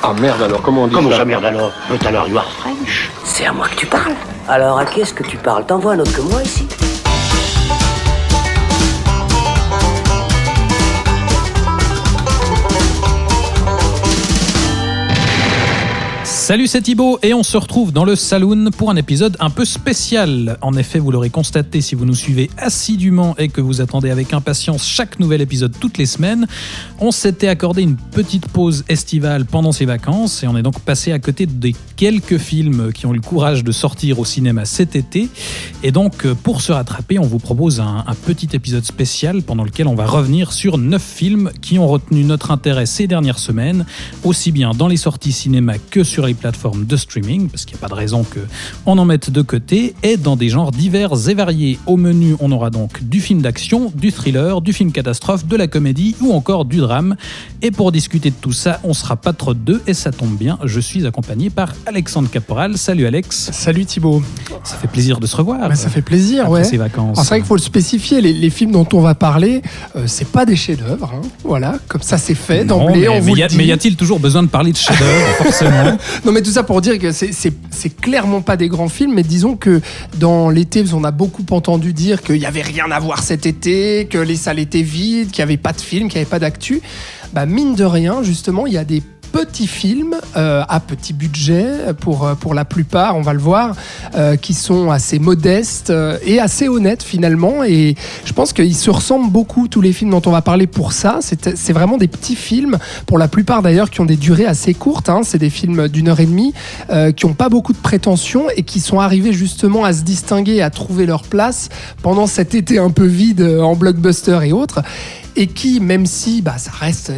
Ah merde alors, comment on dit Comment ça? ça merde alors? But alors you are French. C'est à moi que tu parles. Alors à qui est-ce que tu parles? T'en vois un autre que moi ici? Salut, c'est Thibaut et on se retrouve dans le Saloon pour un épisode un peu spécial. En effet, vous l'aurez constaté si vous nous suivez assidûment et que vous attendez avec impatience chaque nouvel épisode toutes les semaines, on s'était accordé une petite pause estivale pendant ces vacances et on est donc passé à côté des quelques films qui ont eu le courage de sortir au cinéma cet été. Et donc, pour se rattraper, on vous propose un petit épisode spécial pendant lequel on va revenir sur 9 films qui ont retenu notre intérêt ces dernières semaines, aussi bien dans les sorties cinéma que sur les plateformes de streaming, parce qu'il n'y a pas de raison qu'on en mette de côté, et dans des genres divers et variés. Au menu, on aura donc du film d'action, du thriller, du film catastrophe, de la comédie ou encore du drame. Et pour discuter de tout ça, on sera pas trop deux, et ça tombe bien, je suis accompagné par Alexandre Caporal. Salut Alex. Salut Thibaut. Ça fait plaisir de se revoir. Bah, ça fait plaisir, après ouais. ces vacances. Alors, c'est vrai qu'il faut le spécifier, les films dont on va parler, c'est pas des chefs-d'œuvre, hein. Voilà, comme ça c'est fait d'emblée, on vous le dit. Mais y a-t-il toujours besoin de parler de chef-d'œuvre, forcément? Non, mais tout ça pour dire que c'est clairement pas des grands films, mais disons que dans l'été, on a beaucoup entendu dire qu'il y avait rien à voir cet été, que les salles étaient vides, qu'il y avait pas de film, qu'il y avait pas d'actu. Bah mine de rien, justement, il y a des petits films à petit budget pour la plupart, on va le voir, qui sont assez modestes et assez honnêtes finalement, et je pense qu'ils se ressemblent beaucoup, tous les films dont on va parler, pour ça. C'est vraiment des petits films, pour la plupart d'ailleurs, qui ont des durées assez courtes, hein. C'est des films d'1h30 qui n'ont pas beaucoup de prétention et qui sont arrivés justement à se distinguer, à trouver leur place pendant cet été un peu vide en blockbuster et autres. Et qui, même si ça reste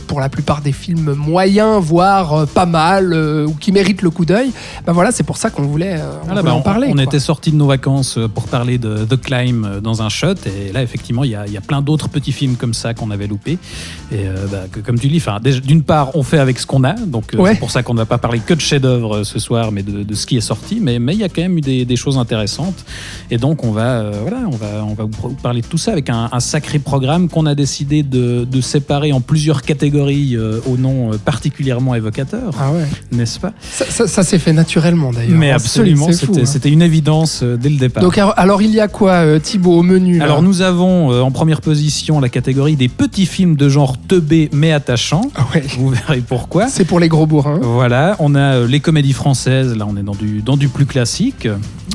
pour la plupart des films moyens, voire pas mal, ou qui méritent le coup d'œil, voilà, c'est pour ça qu'on voulait, en parler. On était sortis de nos vacances pour parler de The Climb dans un shot, et là, effectivement, il y a plein d'autres petits films comme ça qu'on avait loupés. Et comme tu dis, d'une part, on fait avec ce qu'on a, donc c'est pour ça qu'on ne va pas parler que de chefs-d'œuvre ce soir, mais de ce qui est sorti. Mais il y a quand même eu des choses intéressantes. Et donc, on va vous parler de tout ça avec un sacré programme qu'on a décidé de séparer en plusieurs catégories au nom particulièrement évocateur, n'est-ce pas? Ça s'est fait naturellement d'ailleurs. Mais absolument, c'était une évidence dès le départ. Donc alors il y a quoi, Thibaut, au menu là? Alors nous avons en première position la catégorie des petits films de genre teubé mais attachant. Vous verrez pourquoi. C'est pour les gros bourrins. Voilà, on a les comédies françaises, là on est dans du plus classique,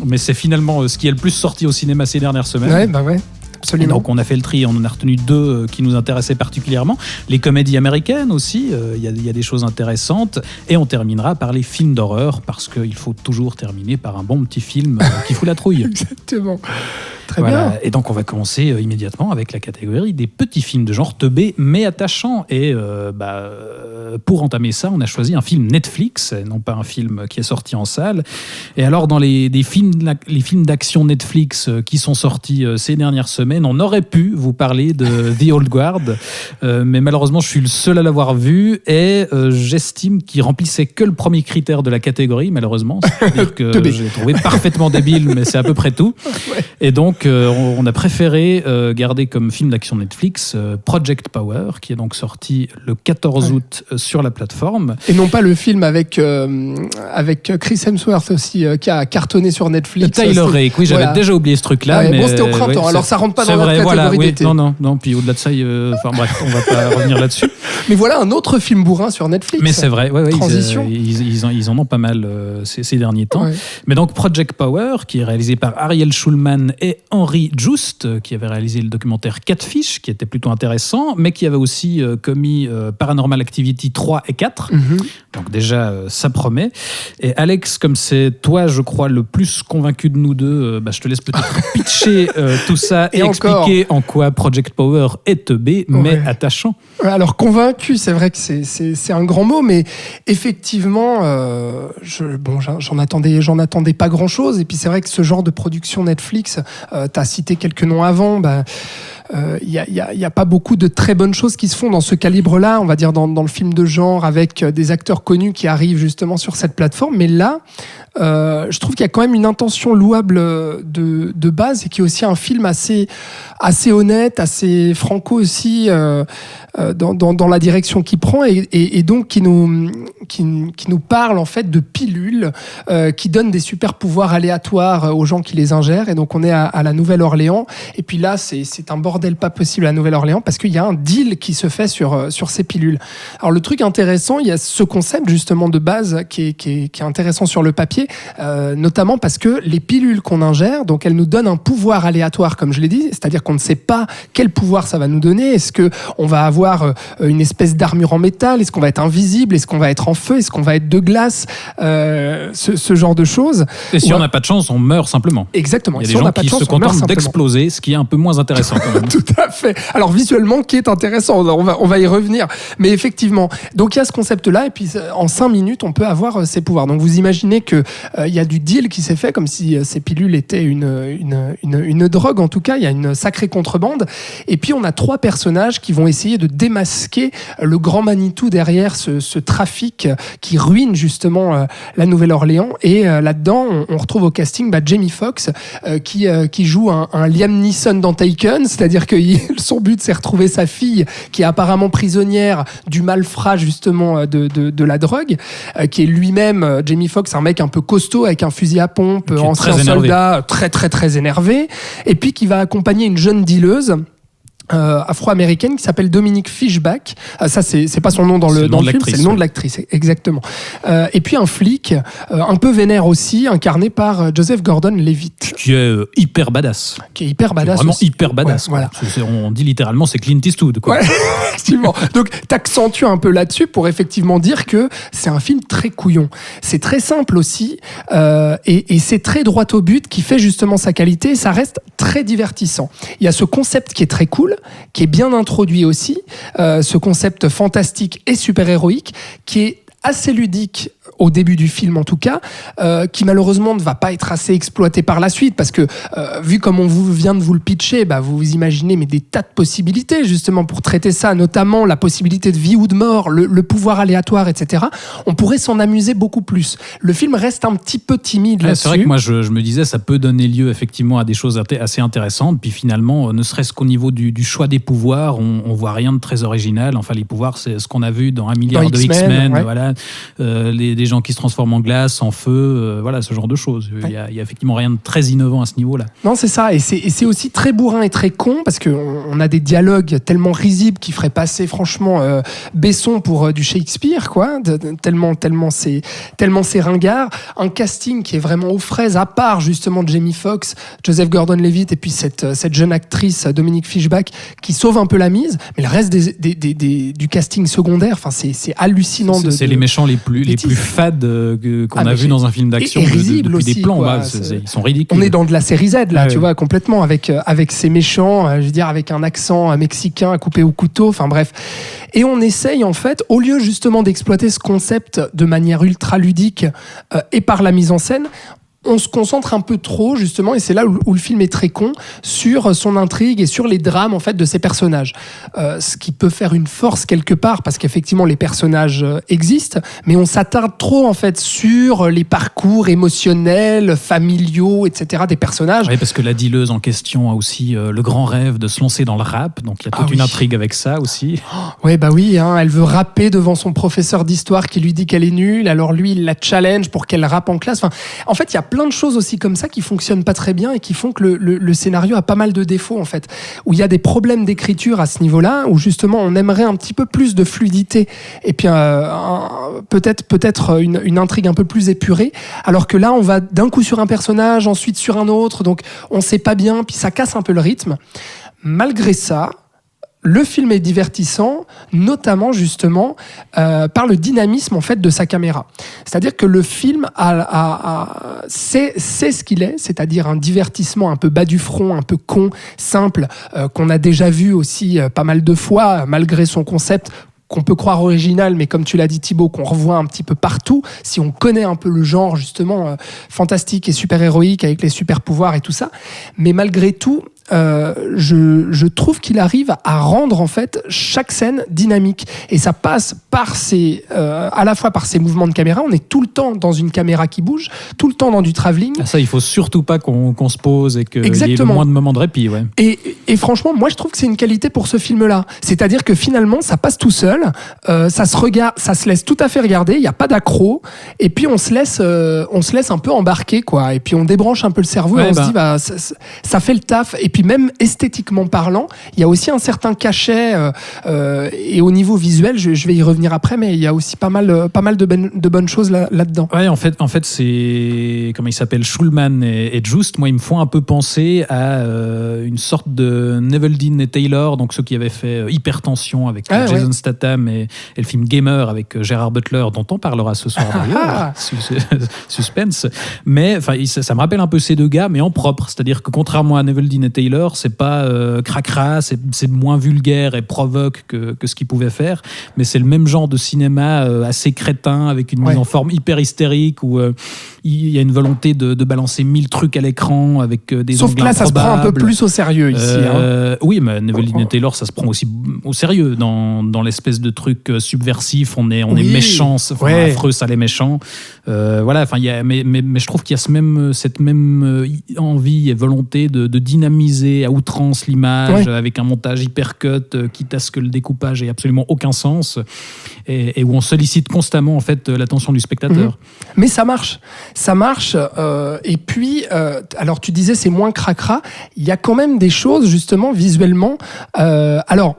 mais c'est finalement ce qui est le plus sorti au cinéma ces dernières semaines. Ouais. Absolument. Donc on a fait le tri, on en a retenu 2 qui nous intéressaient particulièrement. Les comédies américaines aussi, il y a des choses intéressantes. Et on terminera par les films d'horreur, parce qu'il faut toujours terminer par un bon petit film qui fout la trouille. Exactement. Très bien. Et donc on va commencer immédiatement avec la catégorie des petits films de genre teubé mais attachant. Et pour entamer ça, on a choisi un film Netflix, non pas un film qui est sorti en salle. Et alors dans les films d'action Netflix qui sont sortis ces dernières semaines, on aurait pu vous parler de The Old Guard, mais malheureusement je suis le seul à l'avoir vu, et j'estime qu'il remplissait que le premier critère de la catégorie, malheureusement. C'est-à-dire que je l'ai trouvé parfaitement débile, mais c'est à peu près tout. Et donc on a préféré garder comme film d'action Netflix Project Power, qui est donc sorti le 14 août sur la plateforme. Et non pas le film avec Chris Hemsworth aussi, qui a cartonné sur Netflix. Tyler Rake, oui, j'avais déjà oublié ce truc-là. Mais c'était au printemps, alors ça rentre pas dans la catégorie d'été. Non, puis au-delà de ça, bref, on va pas revenir là-dessus. Mais voilà un autre film bourrin sur Netflix. Mais c'est vrai, Transition. Ils en ont pas mal ces derniers temps. Ouais. Mais donc Project Power, qui est réalisé par Ariel Schulman et Henry Joost, qui avait réalisé le documentaire Catfish, qui était plutôt intéressant, mais qui avait aussi commis Paranormal Activity 3 et 4. Donc déjà, ça promet. Et Alex, comme c'est toi, je crois, le plus convaincu de nous deux, je te laisse peut-être pitcher tout ça et expliquer en quoi Project Power est teubé, mais attachant. Alors convaincu, c'est vrai que c'est un grand mot, mais effectivement, j'en attendais pas grand-chose. Et puis c'est vrai que ce genre de production Netflix, t'as cité quelques noms avant, il y a pas beaucoup de très bonnes choses qui se font dans ce calibre-là, on va dire dans le film de genre, avec des acteurs connus qui arrivent justement sur cette plateforme. Mais là, je trouve qu'il y a quand même une intention louable de base, et qui est aussi un film assez honnête, assez franco aussi dans la direction qu'il prend, et donc qui nous parle en fait de pilules qui donnent des super pouvoirs aléatoires aux gens qui les ingèrent. Et donc on est à la Nouvelle-Orléans, et puis là c'est un bordel pas possible à la Nouvelle-Orléans, parce qu'il y a un deal qui se fait sur ces pilules. Alors le truc intéressant, il y a ce concept justement de base qui est intéressant sur le papier, notamment parce que les pilules qu'on ingère, donc elles nous donnent un pouvoir aléatoire, comme je l'ai dit, c'est-à-dire qu'on ne sait pas quel pouvoir ça va nous donner. Est-ce que on va avoir une espèce d'armure en métal? Est-ce qu'on va être invisible? Est-ce qu'on va être en feu? Est-ce qu'on va être de glace? Ce genre de choses. Et si on n'a pas de chance, on meurt simplement. Exactement. Il y a des gens qui se contentent d'exploser, ce qui est un peu moins intéressant quand même. Tout à fait. Alors visuellement, qui est intéressant, on va y revenir. Mais effectivement, donc il y a ce concept-là, et puis en 5 minutes, on peut avoir ces pouvoirs. Donc vous imaginez que il y a du deal qui s'est fait, comme si ces pilules étaient une drogue. En tout cas, il y a une sacrée contrebande. Et puis on a 3 personnages qui vont essayer de démasquer le grand Manitou derrière ce trafic qui ruine justement la Nouvelle-Orléans. Et là-dedans, on retrouve au casting Jamie Foxx qui joue un Liam Neeson dans Taken, c'est-à-dire que son but, c'est retrouver sa fille qui est apparemment prisonnière du malfrat justement de la drogue, qui est lui-même, Jamie Foxx, un mec un peu costaud avec un fusil à pompe, ancien soldat, très très très énervé, et puis qui va accompagner une jeune dealeuse afro-américaine qui s'appelle Dominique Fishback. Ça, c'est pas son nom dans le film, c'est le nom de l'actrice, exactement. Et puis un flic un peu vénère aussi, incarné par Joseph Gordon-Levitt. Qui est hyper badass. Vraiment aussi. Hyper badass. Ouais, voilà. On dit littéralement, c'est Clint Eastwood, quoi. Ouais, effectivement. Donc, t'accentues un peu là-dessus pour effectivement dire que c'est un film très couillon. C'est très simple aussi, et c'est très droit au but, qui fait justement sa qualité. Ça reste très divertissant. Il y a ce concept qui est très cool, qui est bien introduit aussi, ce concept fantastique et super-héroïque, qui est assez ludique au début du film en tout cas, qui malheureusement ne va pas être assez exploité par la suite, parce que vu comme on vient de vous le pitcher, vous vous imaginez mais des tas de possibilités justement pour traiter ça, notamment la possibilité de vie ou de mort, le pouvoir aléatoire, etc. On pourrait s'en amuser beaucoup plus. Le film reste un petit peu timide là-dessus. C'est vrai que moi je me disais, ça peut donner lieu effectivement à des choses assez intéressantes, puis finalement, ne serait-ce qu'au niveau du choix des pouvoirs, on voit rien de très original. Enfin, les pouvoirs, c'est ce qu'on a vu dans 1 milliard de X-Men, ouais. Voilà, des gens qui se transforment en glace, en feu, voilà, ce genre de choses. Ouais. Il y a effectivement rien de très innovant à ce niveau-là. Non, c'est ça, et c'est aussi très bourrin et très con, parce qu'on a des dialogues tellement risibles qui feraient passer franchement Besson pour du Shakespeare, quoi, tellement c'est ringard. Un casting qui est vraiment aux fraises, à part justement Jamie Foxx, Joseph Gordon-Levitt, et puis cette jeune actrice Dominique Fishback qui sauve un peu la mise, mais le reste du casting secondaire, enfin c'est hallucinant. C'est les méchants les plus fades qu'on a vu dans un film d'action depuis aussi, des plans. Ils sont ridicules. On est dans de la série Z là, tu vois, complètement, avec ces méchants, je veux dire, avec un accent mexicain à couper au couteau, enfin bref. Et on essaye en fait, au lieu justement d'exploiter ce concept de manière ultra ludique et par la mise en scène, on se concentre un peu trop justement, et c'est là où le film est très con, sur son intrigue et sur les drames en fait de ses personnages. Ce qui peut faire une force quelque part, parce qu'effectivement les personnages existent, mais on s'attarde trop en fait sur les parcours émotionnels, familiaux, etc. des personnages. Oui, parce que la dealeuse en question a aussi le grand rêve de se lancer dans le rap, donc il y a toute une intrigue avec ça aussi. Oui, elle veut rapper devant son professeur d'histoire qui lui dit qu'elle est nulle, alors lui il la challenge pour qu'elle rappe en classe. Enfin, en fait, il y a plein de choses aussi comme ça qui fonctionnent pas très bien et qui font que le scénario a pas mal de défauts en fait, où il y a des problèmes d'écriture à ce niveau-là, où justement on aimerait un petit peu plus de fluidité et puis peut-être une intrigue un peu plus épurée, alors que là on va d'un coup sur un personnage, ensuite sur un autre, donc on sait pas bien, puis ça casse un peu le rythme. Malgré ça, le film est divertissant, notamment justement par le dynamisme en fait de sa caméra. C'est-à-dire que le film c'est ce qu'il est, c'est-à-dire un divertissement un peu bas du front, un peu con, simple, qu'on a déjà vu aussi pas mal de fois, malgré son concept qu'on peut croire original, mais comme tu l'as dit Thibaut, qu'on revoit un petit peu partout, si on connaît un peu le genre justement fantastique et super-héroïque avec les super-pouvoirs et tout ça. Mais malgré tout, je trouve qu'il arrive à rendre en fait chaque scène dynamique. Et ça passe par à la fois par ses mouvements de caméra. On est tout le temps dans une caméra qui bouge, tout le temps dans du travelling. Ah, ça, il faut surtout pas qu'on se pose et qu'il y ait le moins de moments de répit. Ouais. Et franchement, moi je trouve que c'est une qualité pour ce film-là. C'est-à-dire que finalement, ça passe tout seul, ça se laisse tout à fait regarder, il n'y a pas d'accro, et puis on se laisse un peu embarquer, quoi. Et puis on débranche un peu le cerveau et on se dit, ça fait le taf. Et puis même esthétiquement parlant, il y a aussi un certain cachet, et au niveau visuel, je vais y revenir après, mais il y a aussi pas mal de bonnes choses là-dedans. Ouais, en fait, c'est comment il s'appelle, Schulman et Just. Moi, ils me font un peu penser à une sorte de Neveldine et Taylor, donc ceux qui avaient fait Hypertension avec Jason Statham et le film Gamer avec Gerard Butler, dont on parlera ce soir d'ailleurs. Suspense. Mais enfin, ça me rappelle un peu ces deux gars, mais en propre. C'est-à-dire que contrairement à Neveldine et Taylor, c'est pas cracra, c'est moins vulgaire et provoque que ce qu'ils pouvaient faire, mais c'est le même genre de cinéma assez crétin, avec une mise en forme hyper hystérique, où il y a une volonté de balancer 1000 trucs à l'écran avec des angles improbables. Sauf que là, ça se prend un peu plus au sérieux ici. Oui, mais Neveldine et Taylor, ça se prend aussi au sérieux dans l'espèce de truc subversif. On est méchants, affreux, ça les méchants. Voilà, enfin, mais je trouve qu'il y a cette même envie et volonté de dynamiser à outrance l'image avec un montage hyper cut, quitte à ce que le découpage ait absolument aucun sens, et où on sollicite constamment en fait l'attention du spectateur. Mais ça marche. Et puis, alors tu disais c'est moins cracra. Il y a quand même des choses justement visuellement. Alors,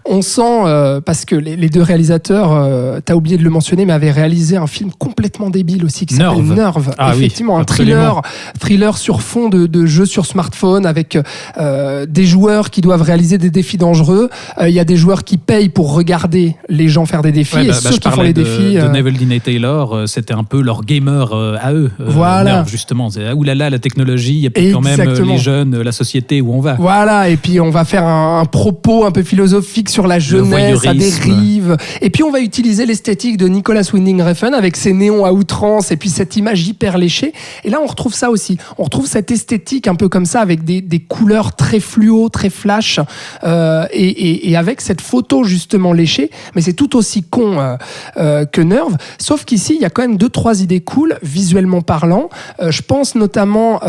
on sent parce que les deux réalisateurs, t'as oublié de le mentionner, mais avaient réalisé un film complètement débile aussi qui s'appelle Nerve. Effectivement, un thriller sur fond de jeux sur smartphone avec des joueurs qui doivent réaliser des défis dangereux. Il y a des joueurs qui payent pour regarder les gens faire des défis, et ceux qui font les défis. De Neveldine et Taylor, c'était un peu leur gamer à eux. Voilà. Nerve, justement, c'est oulala la technologie, et puis quand même les jeunes, la société où on va. Voilà, et puis on va faire un propos un peu philosophique sur la jeunesse, à dérive. Et puis on va utiliser l'esthétique de Nicolas Winding Refn avec ses néons à outrance et puis cette image hyper léchée. Et là, on retrouve ça aussi. On retrouve cette esthétique un peu comme ça avec des couleurs très fluo, très flash, et avec cette photo justement léchée. Mais c'est tout aussi con que Nerve. Sauf qu'ici, il y a quand même 2-3 idées cool, visuellement parlant. Je pense notamment...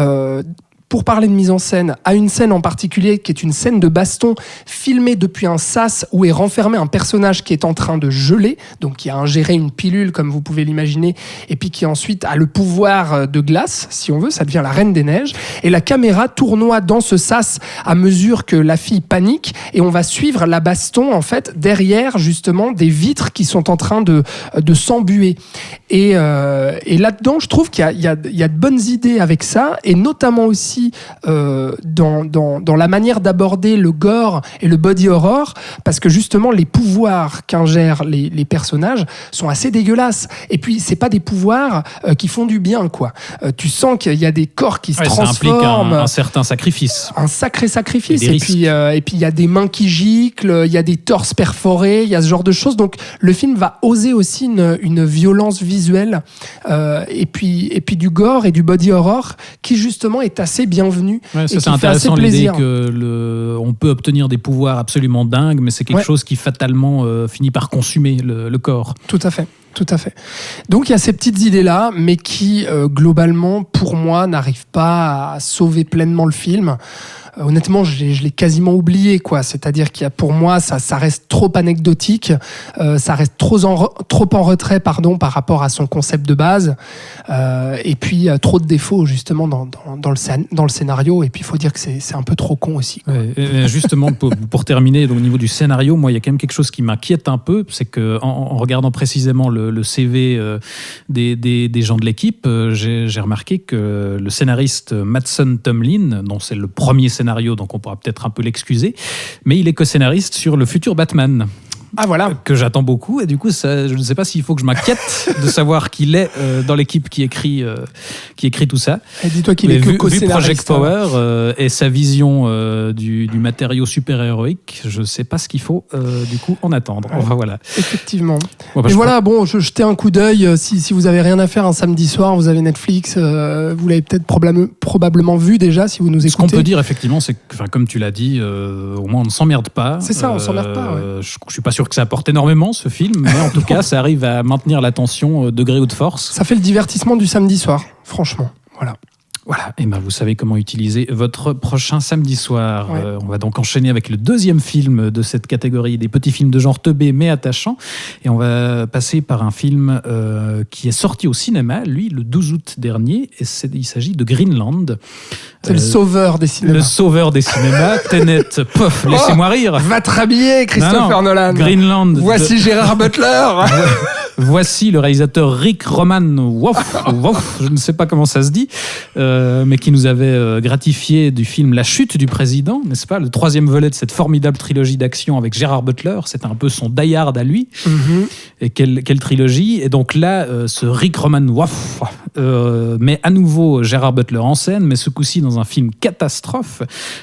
pour parler de mise en scène, à une scène en particulier qui est une scène de baston filmée depuis un sas où est renfermé un personnage qui est en train de geler, donc qui a ingéré une pilule comme vous pouvez l'imaginer, et puis qui ensuite a le pouvoir de glace, si on veut, ça devient la Reine des Neiges, et la caméra tournoie dans ce sas à mesure que la fille panique, et on va suivre la baston en fait derrière justement des vitres qui sont en train de s'embuer. Et là-dedans, je trouve qu'il y a de bonnes idées avec ça, et notamment aussi dans la manière d'aborder le gore et le body horror, parce que justement les pouvoirs qu'ingèrent les personnages sont assez dégueulasses, et puis c'est pas des pouvoirs qui font du bien, quoi. Tu sens qu'il y a des corps qui se transforment, ça implique un certain sacrifice, un sacré sacrifice, et puis il y a des mains qui giclent, il y a des torses perforés, il y a ce genre de choses. Donc le film va oser aussi une violence visuelle, et puis du gore et du body horror qui justement est assez bienvenu. Ouais, ça, c'est intéressant l'idée qu'on peut obtenir des pouvoirs absolument dingues, mais c'est quelque chose qui fatalement finit par consumer le corps. Tout à fait. Donc il y a ces petites idées-là, mais qui globalement, pour moi, n'arrivent pas à sauver pleinement le film. Honnêtement, je l'ai quasiment oublié, quoi. C'est-à-dire pour moi, ça reste trop anecdotique, ça reste trop en retrait, par rapport à son concept de base, et puis trop de défauts justement dans le scénario. Et puis il faut dire que c'est un peu trop con aussi, quoi. Et justement, pour terminer, donc, au niveau du scénario, moi, il y a quand même quelque chose qui m'inquiète un peu, c'est que en regardant précisément le CV des gens de l'équipe, j'ai remarqué que le scénariste Mattson Tomlin, dont c'est le premier scénario, donc on pourra peut-être un peu l'excuser, mais il est co-scénariste sur le futur Batman. Ah voilà. Que j'attends beaucoup, et du coup, ça, je ne sais pas s'il faut que je m'inquiète de savoir qu'il est dans l'équipe qui écrit tout ça. Et dis-toi qu'il Mais est que vu Project co-scénariste. Power et sa vision du matériau super-héroïque, je ne sais pas ce qu'il faut du coup en attendre. Enfin, voilà. Effectivement. Bon, bah, Et je voilà, bon, je jetais un coup d'œil. Si vous avez rien à faire un samedi soir, vous avez Netflix, vous l'avez peut-être probablement vu déjà si vous nous écoutez. Ce qu'on peut dire effectivement, c'est que, comme tu l'as dit, au moins on ne s'emmerde pas. C'est ça, on s'emmerde pas. Ouais. Je suis pas sûr que ça apporte énormément ce film, mais en tout cas, ça arrive à maintenir l'attention de gré ou de force. Ça fait le divertissement du samedi soir, franchement. Voilà. Voilà, et ben vous savez comment utiliser votre prochain samedi soir. Ouais. On va donc enchaîner avec le deuxième film de cette catégorie des petits films de genre teubés mais attachants. Et on va passer par un film qui est sorti au cinéma, lui, le 12 août dernier. Et il s'agit de Greenland. C'est le sauveur des cinémas. Le sauveur des cinémas. Tenet, pof, laissez-moi rire. Va te rhabiller, Christopher Non, Nolan. Greenland. Voici Gérard Butler. Voici le réalisateur Rick Roman Woff, je ne sais pas comment ça se dit, mais qui nous avait gratifié du film La chute du président, n'est-ce pas, le troisième volet de cette formidable trilogie d'action avec Gérard Butler. C'était un peu son Die Hard à lui. Et quelle trilogie. Et donc là, ce Rick Roman Woff met à nouveau Gérard Butler en scène, mais ce coup-ci dans un film catastrophe,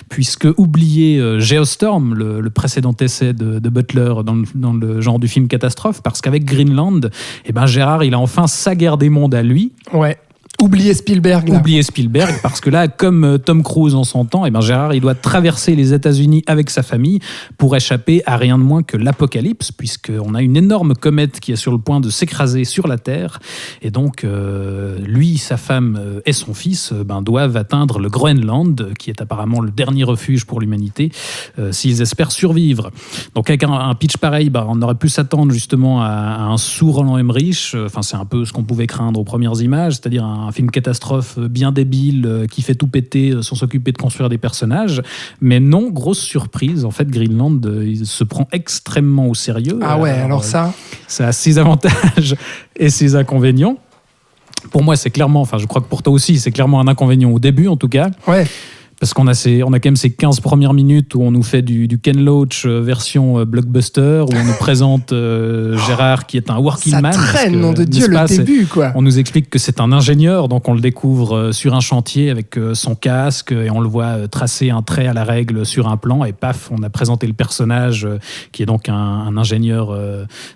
puisque oubliez Geostorm, le précédent essai de Butler dans le genre du film catastrophe, parce qu'avec Greenland, Gérard, il a enfin sa guerre des mondes à lui. Ouais. Oubliez Spielberg. Là. Oubliez Spielberg, parce que là, comme Tom Cruise en son temps, Gérard, il doit traverser les États-Unis avec sa famille pour échapper à rien de moins que l'apocalypse, puisqu'on a une énorme comète qui est sur le point de s'écraser sur la Terre. Et donc, lui, sa femme et son fils doivent atteindre le Groenland, qui est apparemment le dernier refuge pour l'humanité, s'ils espèrent survivre. Donc, avec un pitch pareil, on aurait pu s'attendre justement à un sous-Roland Emmerich. Enfin, c'est un peu ce qu'on pouvait craindre aux premières images, c'est-à-dire un film catastrophe bien débile qui fait tout péter sans s'occuper de construire des personnages. Mais non, grosse surprise. En fait, Greenland, il se prend extrêmement au sérieux. Ah ouais, alors ça... Ça a ses avantages et ses inconvénients. Pour moi, c'est clairement, enfin je crois que pour toi aussi, c'est clairement un inconvénient au début en tout cas. Ouais. Parce qu'on a quand même ces 15 premières minutes où on nous fait du Ken Loach version blockbuster, où on nous présente Gérard qui est un working man. Ça traîne, nom de Dieu, le début, quoi. On nous explique que c'est un ingénieur, donc on le découvre sur un chantier avec son casque, et on le voit tracer un trait à la règle sur un plan, et paf, on a présenté le personnage qui est donc un ingénieur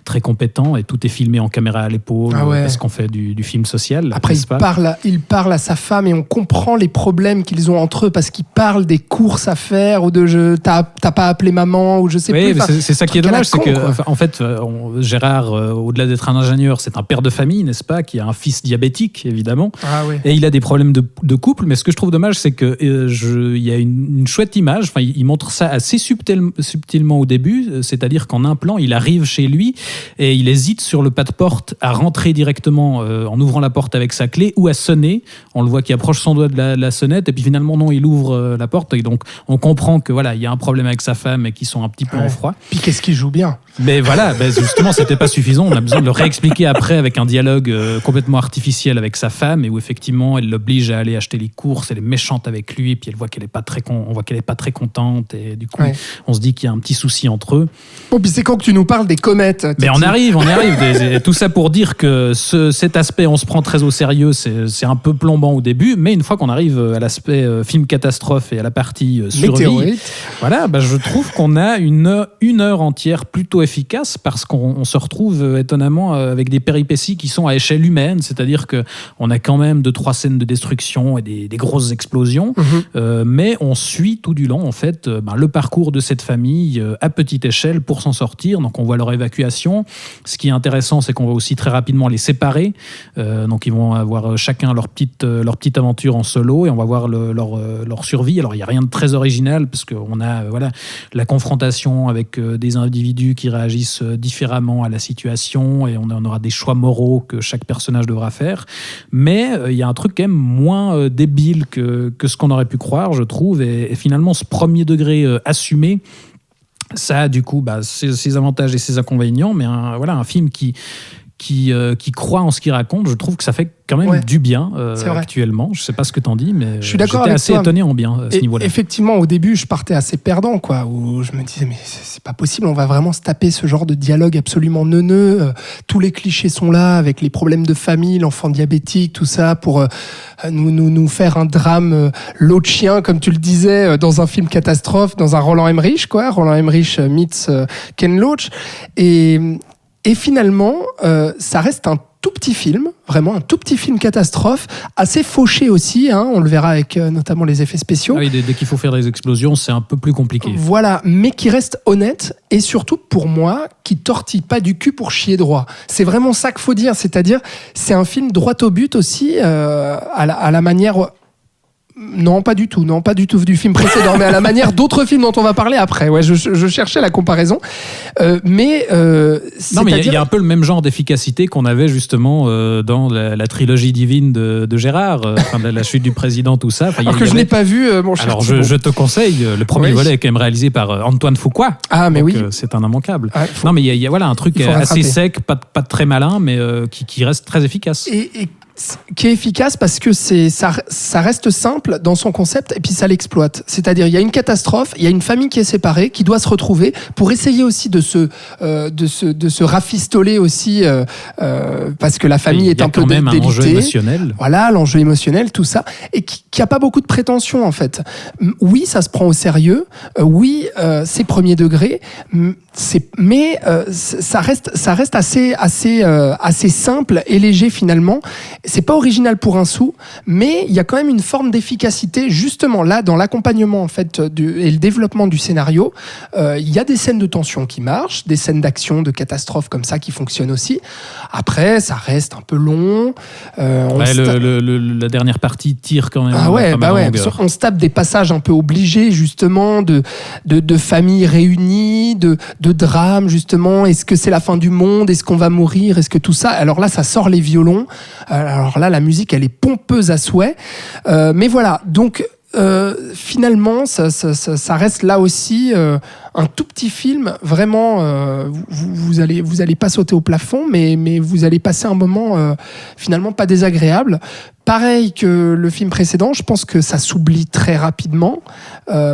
très compétent, et tout est filmé en caméra à l'épaule, parce qu'on fait du film social. Après, il parle à sa femme, et on comprend les problèmes qu'ils ont entre eux, parce qu'ils parlent des courses à faire ou de t'as pas appelé maman ou je sais plus. Oui, c'est ça qui est dommage, c'est que en fait, Gérard, au-delà d'être un ingénieur, c'est un père de famille, n'est-ce pas, qui a un fils diabétique évidemment, et il a des problèmes de couple. Mais ce que je trouve dommage, c'est que il y a une chouette image. Enfin, il montre ça assez subtilement au début, c'est-à-dire qu'en un plan, il arrive chez lui et il hésite sur le pas de porte à rentrer directement en ouvrant la porte avec sa clé ou à sonner. On le voit qui approche son doigt de la sonnette et puis finalement non, il ouvre la porte, et donc on comprend que voilà, il y a un problème avec sa femme et qu'ils sont un petit peu en froid. Puis qu'est-ce qu'il joue bien. Mais voilà, justement, c'était pas suffisant. On a besoin de le réexpliquer après avec un dialogue complètement artificiel avec sa femme, et où effectivement elle l'oblige à aller acheter les courses, elle est méchante avec lui, et puis elle voit qu'elle est pas très on voit qu'elle est pas très contente, et du coup on se dit qu'il y a un petit souci entre eux. Bon, puis c'est quand que tu nous parles des comètes. Mais on arrive. Tout ça pour dire que cet aspect, on se prend très au sérieux, c'est un peu plombant au début, mais une fois qu'on arrive à l'aspect film catastrophe et à la partie survie, voilà, je trouve qu'on a une heure entière plutôt efficace, parce qu'on se retrouve étonnamment avec des péripéties qui sont à échelle humaine, c'est-à-dire qu'on a quand même 2-3 scènes de destruction et des grosses explosions, mais on suit tout du long en fait le parcours de cette famille à petite échelle pour s'en sortir. Donc on voit leur évacuation. Ce qui est intéressant, c'est qu'on va aussi très rapidement les séparer. Donc ils vont avoir chacun leur petite aventure en solo, et on va voir leur survie. Alors il n'y a rien de très original, parce qu'on a la confrontation avec des individus qui réagissent différemment à la situation, et on aura des choix moraux que chaque personnage devra faire. Mais il y a un truc quand même moins débile que ce qu'on aurait pu croire, je trouve, et finalement ce premier degré assumé, ça a du coup ses avantages et ses inconvénients, mais un film qui qui croit en ce qu'il raconte, je trouve que ça fait quand même du bien actuellement. Je sais pas ce que t'en dis, mais je suis d'accord j'étais avec assez toi. étonné en bien à ce niveau-là. Effectivement, au début, je partais assez perdant, quoi, où je me disais, mais c'est pas possible, on va vraiment se taper ce genre de dialogue absolument neuneux. Tous les clichés sont là, avec les problèmes de famille, l'enfant diabétique, tout ça, pour nous faire un drame lot de chien, comme tu le disais, dans un film catastrophe, dans un Roland Emmerich, quoi. Roland Emmerich meets Ken Loach. Et finalement, ça reste un tout petit film, vraiment un tout petit film catastrophe, assez fauché aussi, hein, on le verra avec notamment les effets spéciaux. Ah oui, dès qu'il faut faire des explosions, c'est un peu plus compliqué. Voilà, mais qui reste honnête et surtout pour moi, qui tortille pas du cul pour chier droit. C'est vraiment ça qu'il faut dire, c'est-à-dire c'est un film droit au but aussi, à la manière... Non, pas du tout du film précédent, mais à la manière d'autres films dont on va parler après. Ouais, je cherchais la comparaison, mais il y a un peu le même genre d'efficacité qu'on avait justement dans la trilogie divine de Gérard, la chute du président, tout ça. Alors que je n'ai pas vu, mon cher. Alors je te conseille, le premier volet est quand même réalisé par Antoine Fuqua. Ah, mais donc, oui. C'est un immanquable. Non, mais il y a voilà un truc assez sec, pas très malin, mais qui reste très efficace. Et qui est efficace parce que ça reste simple dans son concept et puis ça l'exploite. C'est-à-dire, il y a une catastrophe, il y a une famille qui est séparée, qui doit se retrouver pour essayer aussi de se rafistoler aussi, parce que la famille est un peu délitée. Il y a quand même un enjeu émotionnel. Voilà, l'enjeu émotionnel, tout ça, et qui a pas beaucoup de prétention en fait. Oui, ça se prend au sérieux. Oui, c'est premier degré. Mais ça reste assez simple et léger finalement. C'est pas original pour un sou, mais il y a quand même une forme d'efficacité justement là dans l'accompagnement en fait et le développement du scénario. Il y a des scènes de tension qui marchent, des scènes d'action, de catastrophe comme ça qui fonctionnent aussi. Après, ça reste un peu long. La dernière partie tire quand même. Ah ouais, on se tape des passages un peu obligés justement de familles réunies, de drame justement. Est-ce que c'est la fin du monde? Est-ce qu'on va mourir? Est-ce que tout ça? Alors là, ça sort les violons. Alors là, la musique, elle est pompeuse à souhait. Mais voilà, donc finalement, ça reste là aussi un tout petit film. Vraiment, vous allez pas sauter au plafond, mais vous allez passer un moment finalement pas désagréable. Pareil que le film précédent, je pense que ça s'oublie très rapidement.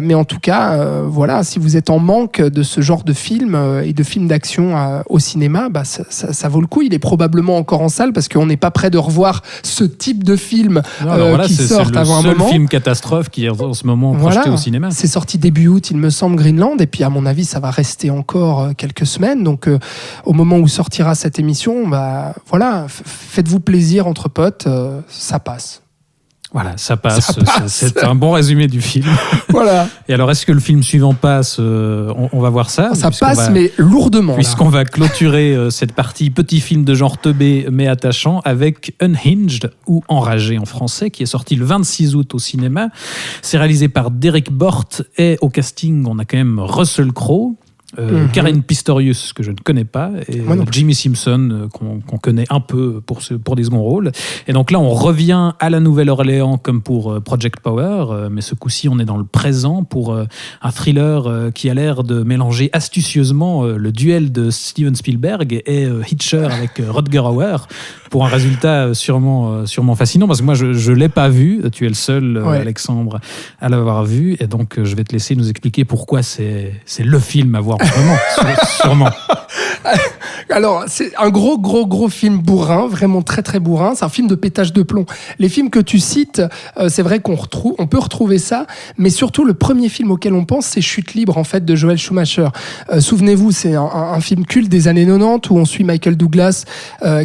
Mais en tout cas, voilà, si vous êtes en manque de ce genre de film et de films d'action au cinéma, ça vaut le coup. Il est probablement encore en salle parce qu'on n'est pas prêt de revoir ce type de film qui sortent avant un moment. C'est le seul film catastrophe qui est en ce moment projeté au cinéma. C'est sorti début août, il me semble, Greenland. Et puis à mon avis, ça va rester encore quelques semaines. Donc au moment où sortira cette émission, voilà, faites-vous plaisir entre potes, ça passe. Voilà, ça passe. C'est un bon résumé du film. Voilà. Et alors, est-ce que le film suivant passe? On va voir ça. Ça passe, mais lourdement. Puisqu'on va clôturer cette partie petit film de genre teubé mais attachant avec Unhinged, ou Enragé en français, qui est sorti le 26 août au cinéma. C'est réalisé par Derek Bort et au casting, on a quand même Russell Crowe. Karen Pistorius, que je ne connais pas, et Jimmy Simpson, qu'on connaît un peu pour des seconds rôles. Et donc là, on revient à la Nouvelle-Orléans comme pour Project Power, mais ce coup-ci, on est dans le présent pour un thriller qui a l'air de mélanger astucieusement le duel de Steven Spielberg et Hitcher avec Rutger Hauer, pour un résultat sûrement fascinant, parce que moi, je ne l'ai pas vu. Tu es le seul, Alexandre, à l'avoir vu, et donc je vais te laisser nous expliquer pourquoi c'est le film à voir. Vraiment, sûrement. Alors, c'est un gros film bourrin, vraiment très très bourrin. C'est un film de pétage de plomb. Les films que tu cites, c'est vrai qu'on peut retrouver ça, mais surtout le premier film auquel on pense, c'est Chute libre en fait de Joel Schumacher. Souvenez-vous, c'est un film culte des années 90 où on suit Michael Douglas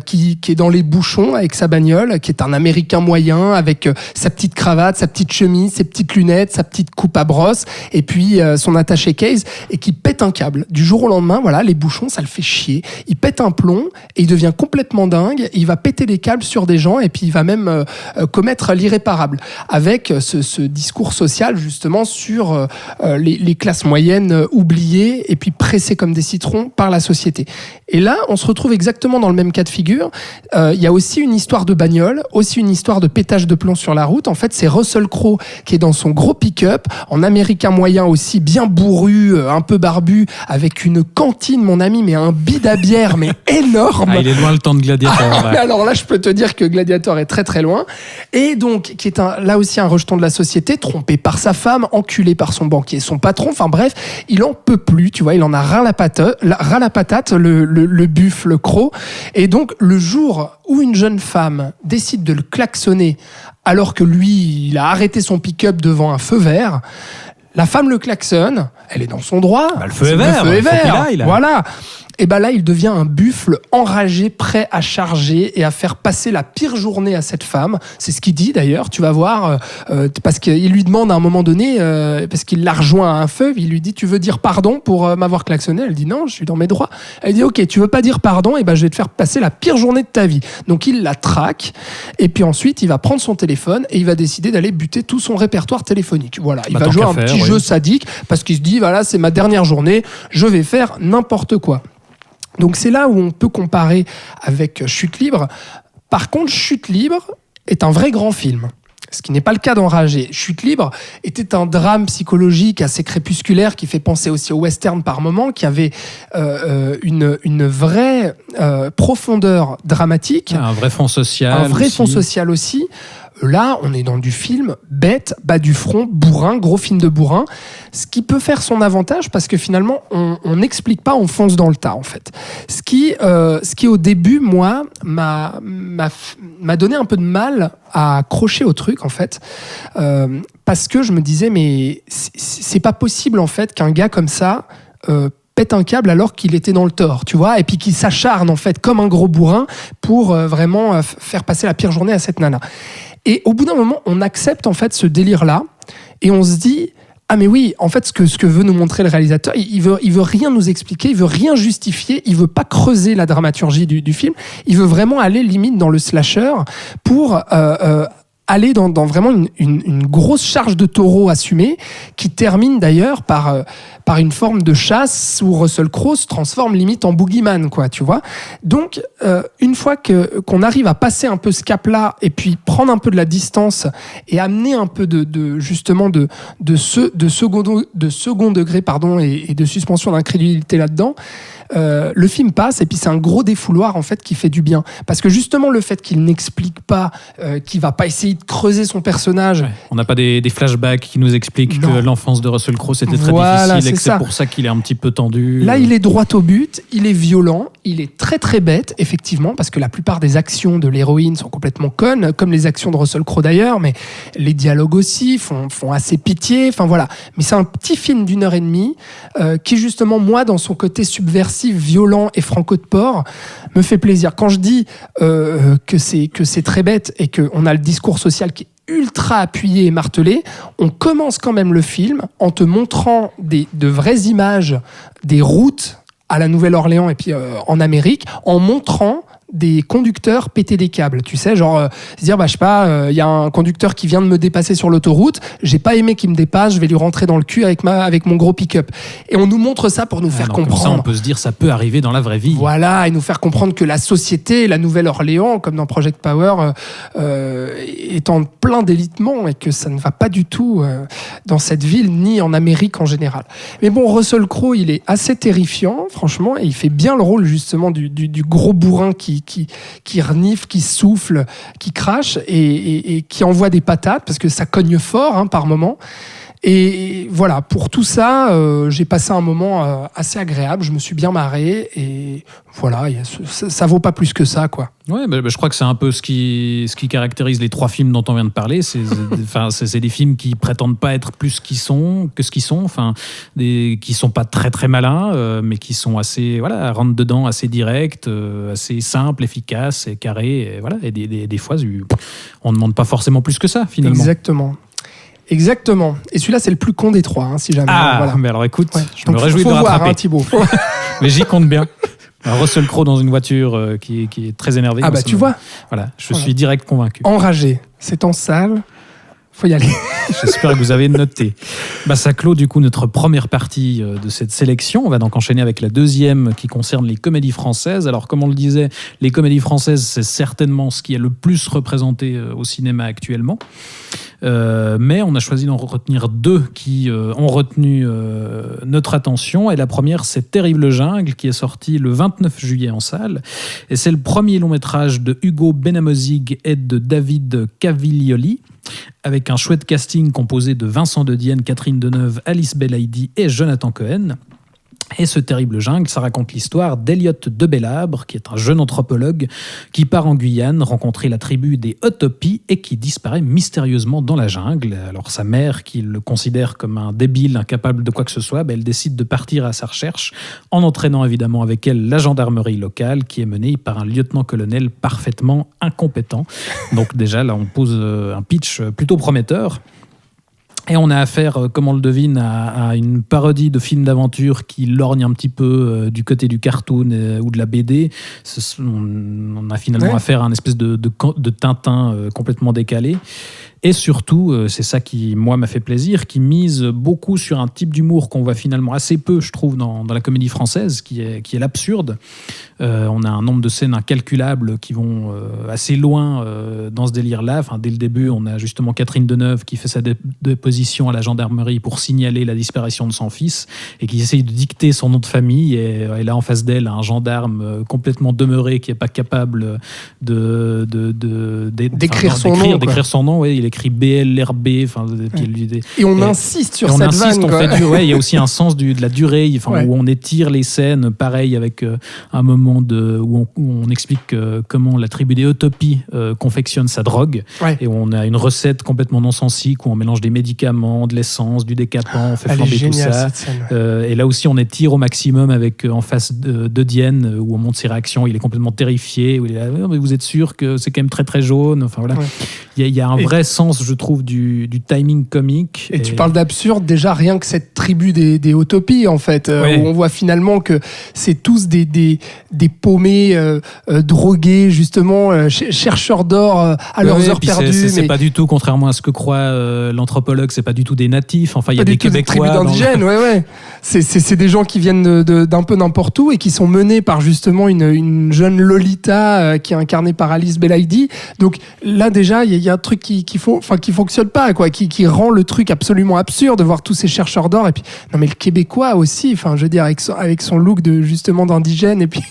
qui est dans les bouchons avec sa bagnole, qui est un Américain moyen avec sa petite cravate, sa petite chemise, ses petites lunettes, sa petite coupe à brosse et puis son attaché case, et qui pète un câble. Du jour au lendemain, voilà, les bouchons, ça le fait chier. Il pète un plomb et il devient complètement dingue. Il va péter des câbles sur des gens et puis il va même commettre l'irréparable, avec ce discours social justement sur les classes moyennes oubliées et puis pressées comme des citrons par la société. Et là, on se retrouve exactement dans le même cas de figure. Il y a aussi une histoire de bagnole, aussi une histoire de pétage de plomb sur la route. En fait, c'est Russell Crowe qui est dans son gros pick-up, en Américain moyen aussi, bien bourru, un peu barbu, avec une cantine, mon ami, mais un bide à bière l'air, mais énorme. Ah, il est loin le temps de Gladiator. Mais alors là, je peux te dire que Gladiator est très très loin. Et donc, qui est là aussi un rejeton de la société, trompé par sa femme, enculé par son banquier, son patron. Enfin bref, il en peut plus, tu vois, il en a ras la patate, le buffle, le croc. Et donc, le jour où une jeune femme décide de le klaxonner, alors que lui, il a arrêté son pick-up devant un feu vert, la femme le klaxonne, elle est dans son droit. Le feu est vert. Le feu est Faut qu'il vert. aille, là. Voilà. Et là, il devient un buffle enragé, prêt à charger et à faire passer la pire journée à cette femme. C'est ce qu'il dit d'ailleurs, tu vas voir, parce qu'il lui demande à un moment donné, parce qu'il la rejoint à un feu, il lui dit, tu veux dire pardon pour m'avoir klaxonné? Elle dit non, je suis dans mes droits. Elle dit, ok, tu veux pas dire pardon, et je vais te faire passer la pire journée de ta vie. Donc il la traque, et puis ensuite, il va prendre son téléphone et il va décider d'aller buter tout son répertoire téléphonique. Voilà, il va jouer un petit jeu sadique, parce qu'il se dit, voilà, c'est ma dernière journée, je vais faire n'importe quoi. Donc c'est là où on peut comparer avec Chute libre. Par contre, Chute libre est un vrai grand film, ce qui n'est pas le cas d'Enragé. Chute libre était un drame psychologique assez crépusculaire qui fait penser aussi au western par moments, qui avait une vraie profondeur dramatique. Un vrai fond social. Un vrai aussi. fond social aussi. Là, on est dans du film bête, bas du front, bourrin, gros film de bourrin, ce qui peut faire son avantage parce que finalement, on n'explique pas, on fonce dans le tas en fait. Ce qui au début, moi, m'a donné un peu de mal à accrocher au truc en fait, parce que je me disais mais c'est pas possible en fait qu'un gars comme ça pète un câble alors qu'il était dans le tort, tu vois, et puis qu'il s'acharne en fait comme un gros bourrin pour vraiment faire passer la pire journée à cette nana. Et au bout d'un moment, on accepte en fait ce délire-là et on se dit ah mais oui, en fait ce que veut nous montrer le réalisateur, il veut rien nous expliquer, il veut rien justifier, il veut pas creuser la dramaturgie du film, il veut vraiment aller limite dans le slasher pour aller dans vraiment une grosse charge de taureau assumée qui termine d'ailleurs par une forme de chasse où Russell Crowe se transforme limite en boogeyman, quoi, tu vois. Donc, une fois qu'on arrive à passer un peu ce cap-là et puis prendre un peu de la distance et amener un peu de second degré, pardon, et de suspension d'incrédulité là-dedans, le film passe et puis c'est un gros défouloir en fait qui fait du bien parce que justement le fait qu'il n'explique pas, qu'il va pas essayer de creuser son personnage. Ouais. On n'a pas des flashbacks qui nous expliquent que l'enfance de Russell Crowe c'était très difficile et que c'est pour ça qu'il est un petit peu tendu. Là il est droit au but, il est violent, il est très très bête effectivement parce que la plupart des actions de l'héroïne sont complètement connes, comme les actions de Russell Crowe d'ailleurs, mais les dialogues aussi font assez pitié, enfin voilà. Mais c'est un petit film d'1h30 qui justement moi dans son côté subversif, violent et franco de port me fait plaisir. Quand je dis que c'est très bête et qu'on a le discours social qui est ultra appuyé et martelé, on commence quand même le film en te montrant de vraies images des routes à la Nouvelle-Orléans et puis en Amérique, en montrant des conducteurs péter des câbles, tu sais, genre se dire je sais pas, y a un conducteur qui vient de me dépasser sur l'autoroute, j'ai pas aimé qu'il me dépasse, je vais lui rentrer dans le cul avec mon gros pick-up. Et on nous montre ça pour nous faire comprendre. Comme ça, on peut se dire ça peut arriver dans la vraie vie. Voilà, et nous faire comprendre que la société, la Nouvelle-Orléans, comme dans Project Power, est en plein délitement et que ça ne va pas du tout dans cette ville ni en Amérique en général. Mais bon, Russell Crowe, il est assez terrifiant, franchement, et il fait bien le rôle justement du gros bourrin qui renifle, qui souffle, qui crache et qui envoie des patates parce que ça cogne fort par moment. Et voilà, pour tout ça, j'ai passé un moment assez agréable, je me suis bien marré et voilà, ça vaut pas plus que ça, quoi. Ouais, je crois que c'est un peu ce qui caractérise les trois films dont on vient de parler. C'est des films qui prétendent pas être plus que ce qu'ils sont, enfin, qui sont pas très très malins, mais qui sont assez, voilà, rentre dedans, assez direct, assez simple, efficace, et carré, et voilà. Et des fois, on ne demande pas forcément plus que ça, finalement. Exactement. Et celui-là, c'est le plus con des trois, si jamais. Ah, voilà. Mais alors écoute, je donc, me réjouis de rattraper. Voir, Thibaut. Mais j'y compte bien. Russell Crowe dans une voiture qui est très énervé. Ah bah tu vois. Voilà, je suis direct convaincu. Enragé, c'est en salle. faut y aller. J'espère que vous avez noté. Ça clôt du coup notre première partie de cette sélection. On va donc enchaîner avec la deuxième qui concerne les comédies françaises. Alors comme on le disait, les comédies françaises, c'est certainement ce qui est le plus représenté au cinéma actuellement. Mais on a choisi d'en retenir deux qui ont retenu notre attention. Et la première, c'est Terrible Jungle, qui est sorti le 29 juillet en salle. Et c'est le premier long métrage de Hugo Benamozig et de David Caviglioli, avec un chouette casting composé de Vincent De Dienne, Catherine Deneuve, Alice Belaïdi et Jonathan Cohen. Et ce Terrible Jungle, ça raconte l'histoire d'Elliot de Belabre, qui est un jeune anthropologue qui part en Guyane rencontrer la tribu des Hotopi et qui disparaît mystérieusement dans la jungle. Alors sa mère, qui le considère comme un débile incapable de quoi que ce soit, elle décide de partir à sa recherche en entraînant évidemment avec elle la gendarmerie locale qui est menée par un lieutenant-colonel parfaitement incompétent. Donc déjà là on pose un pitch plutôt prometteur. Et on a affaire, comme on le devine, à une parodie de film d'aventure qui lorgne un petit peu du côté du cartoon ou de la BD. On a finalement affaire à un espèce de Tintin complètement décalé. Et surtout, c'est ça qui, moi, m'a fait plaisir, qui mise beaucoup sur un type d'humour qu'on voit finalement assez peu, je trouve, dans la comédie française, qui est l'absurde. On a un nombre de scènes incalculables qui vont assez loin dans ce délire-là. Enfin, dès le début, on a justement Catherine Deneuve qui fait sa déposition à la gendarmerie pour signaler la disparition de son fils et qui essaye de dicter son nom de famille. Et là, en face d'elle, un gendarme complètement demeuré qui n'est pas capable d'écrire son nom. Ouais, il écrit BLRB. Et on insiste sur cette vanne. Il y a aussi un sens de la durée, où on étire les scènes. Pareil, avec un moment où on explique comment la tribu des Hotopi confectionne sa drogue. Ouais. Et on a une recette complètement non-sensique où on mélange des médicaments, de l'essence, du décapant, on fait flamber tout ça. Et là aussi, on étire au maximum avec en face de Dienne, où on montre ses réactions. Il est complètement terrifié. Où il est là, mais vous êtes sûr que c'est quand même très très jaune. Enfin voilà. Il y a un vrai sens, je trouve, du timing comique. Et tu parles d'absurde, déjà rien que cette tribu des Hotopi, en fait, où on voit finalement que c'est tous des paumés, drogués, justement, chercheurs d'or à leurs heures perdues. C'est pas du tout, contrairement à ce que croit l'anthropologue, c'est pas du tout des natifs. Enfin, il y a des Québécois. Des tribus d'indigènes, C'est des gens qui viennent d'un peu n'importe où et qui sont menés par justement une jeune Lolita qui est incarnée par Alice Belaïdi. Donc là, déjà, il y a un truc qui fonctionne pas, quoi, qui rend le truc absolument absurde de voir tous ces chercheurs d'or. Et puis, non, mais le Québécois aussi, enfin, je veux dire, avec son look justement d'indigène et puis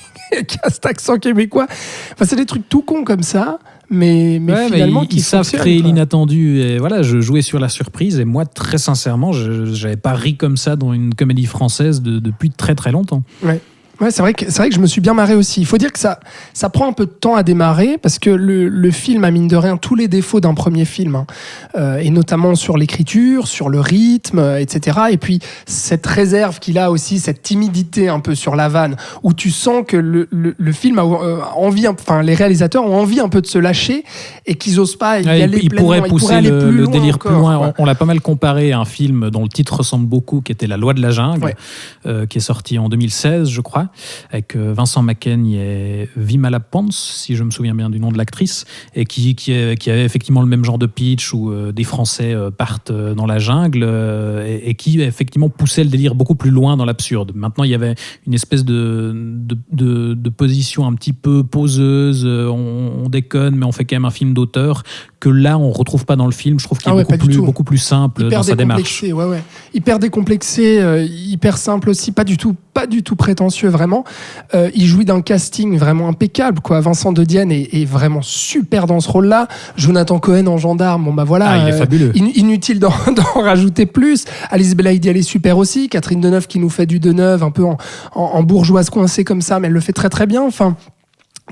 qui a cet accent québécois. Enfin, c'est des trucs tout cons comme ça. Mais finalement, ils savent créer l'inattendu. Et voilà, je jouais sur la surprise. Et moi, très sincèrement, je n'avais pas ri comme ça dans une comédie française depuis très très longtemps. Ouais, c'est vrai que je me suis bien marré aussi. Il faut dire que ça prend un peu de temps à démarrer parce que le film a mine de rien tous les défauts d'un premier film, et notamment sur l'écriture, sur le rythme, etc. Et puis cette réserve qu'il a aussi, cette timidité un peu sur la vanne, où tu sens que le film a envie, enfin les réalisateurs ont envie un peu de se lâcher et qu'ils osent pas y aller ils pleinement. Pourraient pousser le délire plus loin. On l'a pas mal comparé à un film dont le titre ressemble beaucoup, qui était La Loi de la Jungle, qui est sorti en 2016, je crois, avec Vincent Macaigne et Vimala Pons, si je me souviens bien du nom de l'actrice, et qui avait effectivement le même genre de pitch où des Français partent dans la jungle et qui effectivement poussait le délire beaucoup plus loin dans l'absurde. Maintenant, il y avait une espèce de position un petit peu poseuse, on déconne, mais on fait quand même un film d'auteur, que là, on ne retrouve pas dans le film. Je trouve qu'il est beaucoup plus simple dans sa démarche. Hyper décomplexé, hyper simple aussi, pas du tout prétentieux, vraiment. Il jouit d'un casting vraiment impeccable, quoi. Vincent De Dienne est vraiment super dans ce rôle-là. Jonathan Cohen en gendarme, bon bah voilà. Il est fabuleux. Inutile d'en rajouter plus. Alice Belaïdi, elle est super aussi. Catherine Deneuve qui nous fait du Deneuve, un peu en bourgeoise coincée comme ça, mais elle le fait très très bien. Enfin,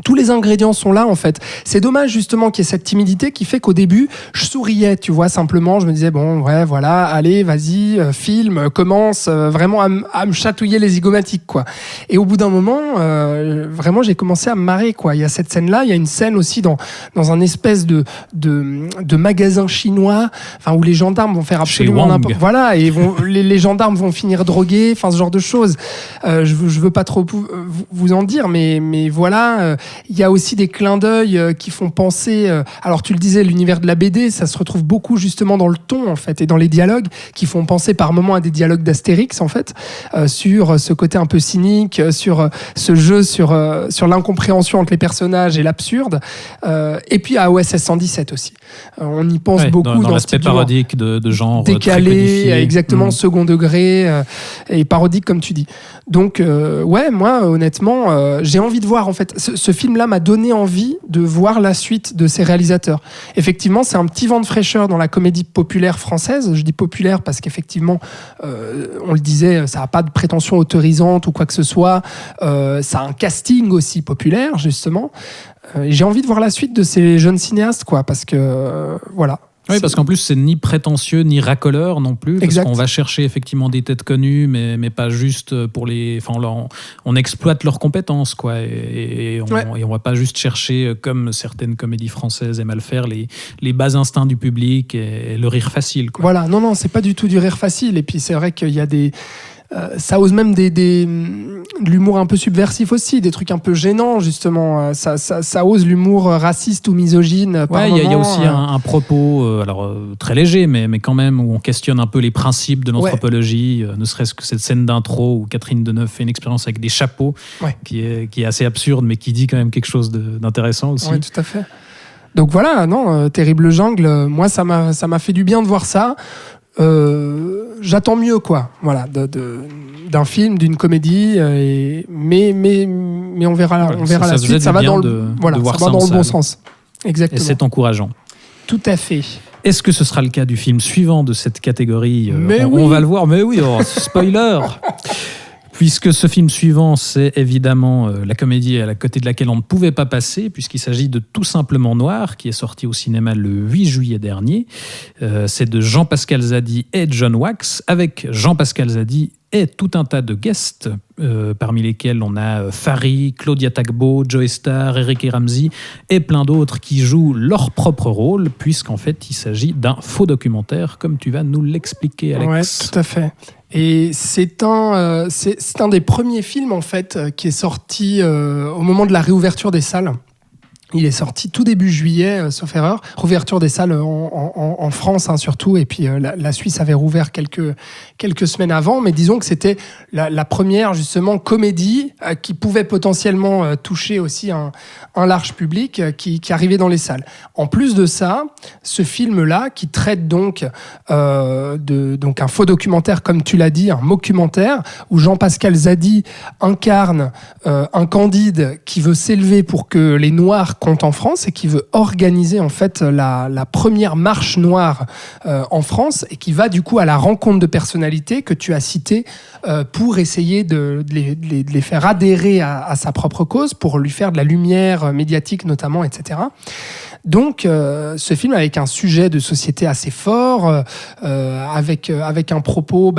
tous les ingrédients sont là, en fait. C'est dommage, justement, qu'il y ait cette timidité qui fait qu'au début, je souriais, tu vois, simplement. Je me disais, bon, ouais, voilà, allez, vas-y, filme, commence, vraiment à me chatouiller les zygomatiques, quoi. Et au bout d'un moment, vraiment, j'ai commencé à me marrer, quoi. Il y a cette scène-là, il y a une scène aussi dans un espèce de magasin chinois, enfin, où les gendarmes vont faire absolument n'importe quoi. Voilà, et les gendarmes vont finir drogués, enfin, ce genre de choses. Je veux pas trop vous en dire, mais voilà, Il y a aussi des clins d'œil qui font penser. Alors tu le disais, l'univers de la BD, ça se retrouve beaucoup justement dans le ton en fait et dans les dialogues qui font penser par moments à des dialogues d'Astérix en fait, sur ce côté un peu cynique, sur ce jeu, sur l'incompréhension entre les personnages et l'absurde. Et puis à OSS 117 aussi. On y pense beaucoup dans l'aspect parodique de genre décalé, exactement, second degré et parodique comme tu dis. Donc moi honnêtement j'ai envie de voir en fait ce film-là m'a donné envie de voir la suite de ces réalisateurs. Effectivement, c'est un petit vent de fraîcheur dans la comédie populaire française. Je dis populaire parce qu'effectivement on le disait, ça n'a pas de prétention autorisante ou quoi que ce soit. Ça a un casting aussi populaire justement. J'ai envie de voir la suite de ces jeunes cinéastes quoi, parce que voilà. Oui, parce qu'en plus, c'est ni prétentieux, ni racoleur non plus. Parce qu'on va chercher effectivement des têtes connues, mais pas juste pour les... Enfin, on exploite leurs compétences, quoi. Et on va pas juste chercher, comme certaines comédies françaises aiment à le faire, les bas instincts du public et le rire facile, quoi. Voilà, non, c'est pas du tout du rire facile. Et puis, c'est vrai qu'il y a des... ça ose même de l'humour un peu subversif aussi, des trucs un peu gênants justement. Ça ose l'humour raciste ou misogyne. Ouais, il y a aussi un propos très léger, mais quand même où on questionne un peu les principes de l'anthropologie, ne serait-ce que cette scène d'intro où Catherine Deneuve fait une expérience avec des chapeaux, qui est assez absurde, mais qui dit quand même quelque chose d'intéressant aussi. Oui, tout à fait. Donc voilà, Terrible Jungle, moi ça m'a fait du bien de voir ça. J'attends mieux quoi, voilà, d'un film, d'une comédie, mais on verra la suite. Ça va dans le bon sens. Exactement. Et c'est encourageant. Tout à fait. Est-ce que ce sera le cas du film suivant de cette catégorie ? On va le voir, mais oui, spoiler. Puisque ce film suivant, c'est évidemment la comédie à côté de laquelle on ne pouvait pas passer, puisqu'il s'agit de Tout simplement Noir, qui est sorti au cinéma le 8 juillet dernier. C'est de Jean-Pascal Zadi et John Wax, avec Jean-Pascal Zadi et tout un tas de guests, parmi lesquels on a Fari, Claudia Tagbo, Joe Star, Eric et Ramsey, et plein d'autres qui jouent leur propre rôle, puisqu'en fait, il s'agit d'un faux documentaire, comme tu vas nous l'expliquer, Alex. Ouais, tout à fait. Et c'est un des premiers films en fait qui est sorti au moment de la réouverture des salles. Il est sorti tout début juillet, sauf erreur. Réouverture des salles en France surtout, et puis la Suisse avait rouvert quelques semaines avant, mais disons que c'était la première justement comédie qui pouvait potentiellement toucher aussi un large public qui arrivait dans les salles. En plus de ça, ce film-là qui traite donc donc un faux documentaire, comme tu l'as dit, un mockumentaire, où Jean-Pascal Zadi incarne un Candide qui veut s'élever pour que les Noirs comptent en France et qui veut organiser en fait la première marche noire en France, et qui va du coup à la rencontre de personnalités que tu as citées pour essayer de les faire adhérer à sa propre cause, pour lui faire de la lumière médiatique notamment, etc. Donc, ce film avec un sujet de société assez fort, avec un propos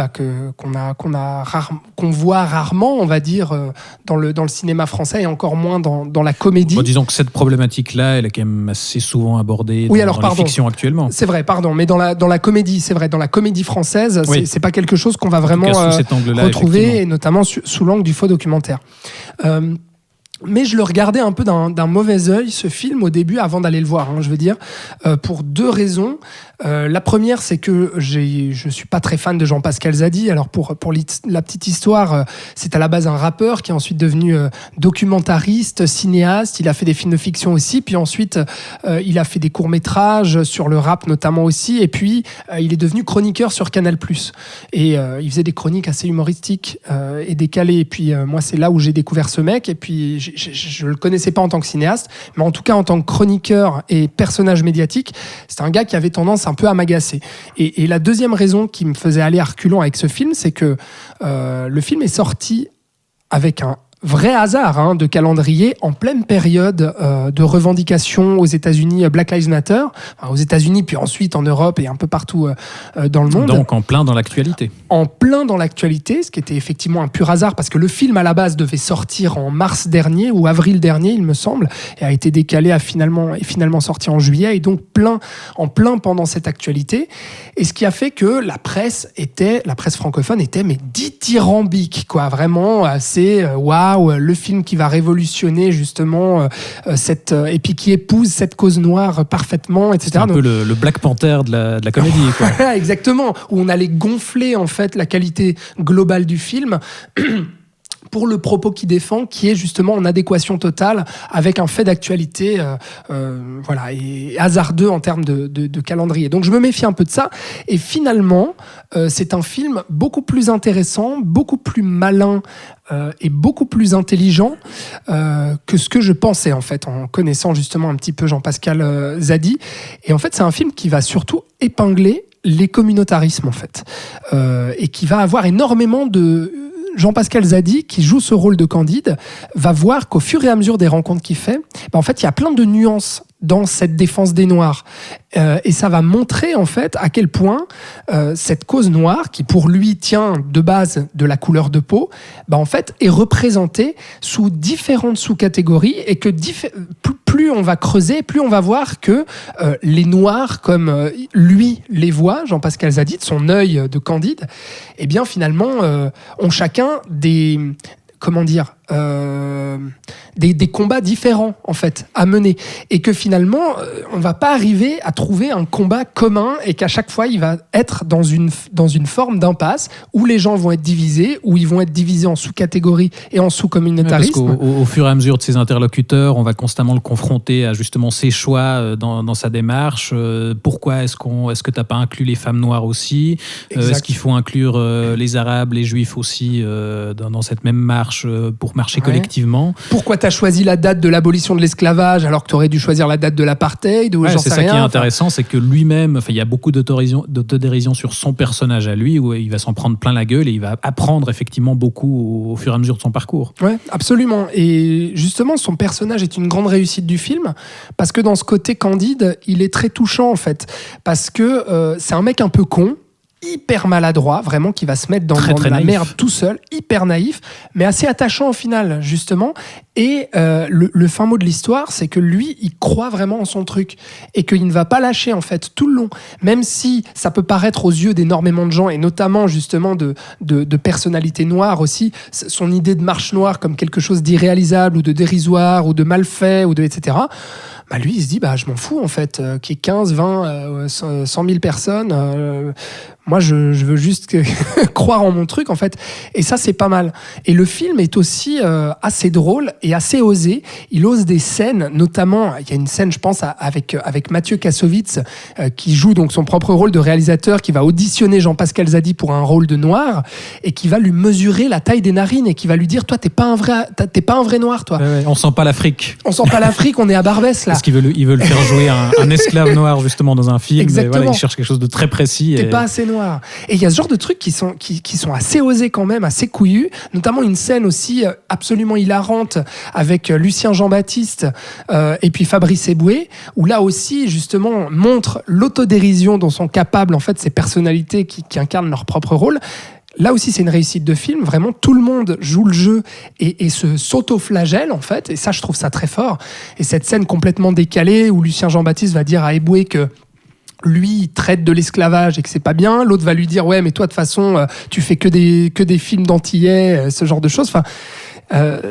qu'on voit rarement, on va dire, dans le cinéma français, et encore moins dans la comédie. Bon, disons que cette problématique-là, elle est quand même assez souvent abordée dans la fiction actuellement. C'est vrai, pardon, mais dans la comédie, c'est vrai, dans la comédie française, c'est pas quelque chose qu'on va vraiment retrouver, et notamment sous l'angle du faux documentaire. Mais je le regardais un peu d'un mauvais œil, ce film, au début, avant d'aller le voir, je veux dire, pour deux raisons. La première, c'est que je suis pas très fan de Jean-Pascal Zadi. Alors pour la petite histoire, c'est à la base un rappeur qui est ensuite devenu documentariste, cinéaste. Il a fait des films de fiction aussi, puis ensuite il a fait des courts-métrages sur le rap notamment aussi, et puis il est devenu chroniqueur sur Canal+. Et il faisait des chroniques assez humoristiques et décalées. Et puis moi, c'est là où j'ai découvert ce mec, et puis je le connaissais pas en tant que cinéaste, mais en tout cas en tant que chroniqueur et personnage médiatique, c'était un gars qui avait tendance un peu à m'agacer. Et la deuxième raison qui me faisait aller à reculons avec ce film, c'est que le film est sorti avec un vrai hasard de calendrier en pleine période de revendication aux États-Unis, Black Lives Matter, aux États-Unis, puis ensuite en Europe et un peu partout dans le monde. Donc en plein dans l'actualité. En plein dans l'actualité, ce qui était effectivement un pur hasard, parce que le film à la base devait sortir en mars dernier ou avril dernier, il me semble, et a été décalé est finalement sorti en juillet, et donc en plein pendant cette actualité. Et ce qui a fait que la presse francophone était mais dithyrambique, quoi, vraiment assez waouh. waouh, le film qui va révolutionner justement et puis qui épouse cette cause noire parfaitement, etc. C'est un peu le Black Panther de la comédie, quoi. Exactement, où on allait gonfler en fait la qualité globale du film. Pour le propos qu'il défend, qui est justement en adéquation totale avec un fait d'actualité voilà, et hasardeux en termes de calendrier. Donc je me méfie un peu de ça. Et finalement, c'est un film beaucoup plus intéressant, beaucoup plus malin et beaucoup plus intelligent que ce que je pensais, en fait, en connaissant justement un petit peu Jean-Pascal Zadi. Et en fait, c'est un film qui va surtout épingler les communautarismes, en fait, et qui va avoir énormément de... Jean-Pascal Zadi, qui joue ce rôle de Candide, va voir qu'au fur et à mesure des rencontres qu'il fait, en fait, il y a plein de nuances dans cette défense des Noirs. Et ça va montrer, en fait, à quel point cette cause noire, qui pour lui tient de base de la couleur de peau, en fait, est représentée sous différentes sous-catégories et que plus on va creuser, plus on va voir que les Noirs, comme lui les voit, Jean-Pascal Zadi, de son œil de Candide, eh bien, finalement, ont chacun des... Comment dire, des combats différents en fait à mener, et que finalement on va pas arriver à trouver un combat commun, et qu'à chaque fois il va être dans une forme d'impasse où les gens vont être divisés, où ils vont être divisés en sous-catégories et en sous-communautarisme. Parce qu'au fur et à mesure de ses interlocuteurs, on va constamment le confronter à justement ses choix dans sa démarche. Pourquoi est-ce que t'as pas inclus les femmes noires aussi? Est-ce qu'il faut inclure les Arabes, les Juifs aussi dans cette même marche pour marcher collectivement? Pourquoi t'as choisi la date de l'abolition de l'esclavage alors que t'aurais dû choisir la date de l'apartheid? C'est ça qui est intéressant, c'est que lui-même, il y a beaucoup d'autodérision sur son personnage à lui, où il va s'en prendre plein la gueule et il va apprendre effectivement beaucoup au fur et à mesure de son parcours. Ouais, absolument. Et justement, son personnage est une grande réussite du film, parce que dans ce côté Candide, il est très touchant en fait, parce que c'est un mec un peu con, hyper maladroit, vraiment, qui va se mettre dans la merde tout seul, hyper naïf, mais assez attachant au final, justement. Et le fin mot de l'histoire, c'est que lui, il croit vraiment en son truc, et qu'il ne va pas lâcher, en fait, tout le long. Même si ça peut paraître aux yeux d'énormément de gens, et notamment, justement, de personnalités noires aussi, son idée de marche noire comme quelque chose d'irréalisable, ou de dérisoire, ou de mal fait, etc., lui, il se dit, je m'en fous, en fait, qu'il y ait 15, 20, 100 000 personnes. Moi, je veux juste croire en mon truc, en fait. Et ça, c'est pas mal. Et le film est aussi assez drôle et assez osé. Il ose des scènes, notamment, il y a une scène, je pense, avec Mathieu Kassovitz, qui joue donc son propre rôle de réalisateur, qui va auditionner Jean-Pascal Zadi pour un rôle de noir, et qui va lui mesurer la taille des narines, et qui va lui dire, toi, t'es pas un vrai noir, toi. Ouais, on sent pas l'Afrique. On sent pas l'Afrique, on est à Barbès, là. Parce qu'ils veulent faire jouer un esclave noir, justement, dans un film. Exactement. Et voilà, ils cherchent quelque chose de très précis. T'es pas assez noir. Et il y a ce genre de trucs qui sont assez osés quand même, assez couillus. Notamment une scène aussi absolument hilarante avec Lucien Jean-Baptiste et puis Fabrice Eboué, où là aussi, justement, montre l'autodérision dont sont capables, en fait, ces personnalités qui incarnent leur propre rôle. Là aussi, c'est une réussite de film. Vraiment, tout le monde joue le jeu et s'auto-flagelle, en fait. Et ça, je trouve ça très fort. Et cette scène complètement décalée où Lucien Jean-Baptiste va dire à Eboué que lui, il traite de l'esclavage et que c'est pas bien. L'autre va lui dire, ouais, mais toi, de toute façon, tu fais que des films d'antillais, ce genre de choses. Enfin,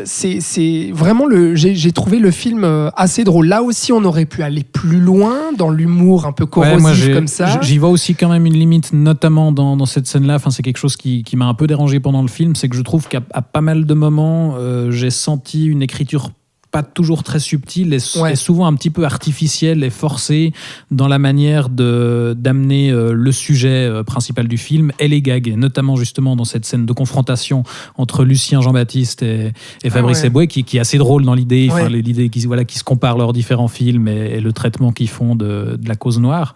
c'est vraiment j'ai trouvé le film assez drôle. Là aussi, on aurait pu aller plus loin dans l'humour un peu corrosif comme ça. J'y vois aussi quand même une limite, notamment dans cette scène-là. Enfin, c'est quelque chose qui m'a un peu dérangé pendant le film, c'est que je trouve qu'à pas mal de moments, j'ai senti une écriture pas toujours très subtil et souvent un petit peu artificiel et forcé dans la manière d'amener le sujet principal du film et les gags, et notamment justement dans cette scène de confrontation entre Lucien Jean-Baptiste et Fabrice Eboué qui est assez drôle dans l'idée, l'idée qui se comparent leurs différents films et le traitement qu'ils font de la cause noire.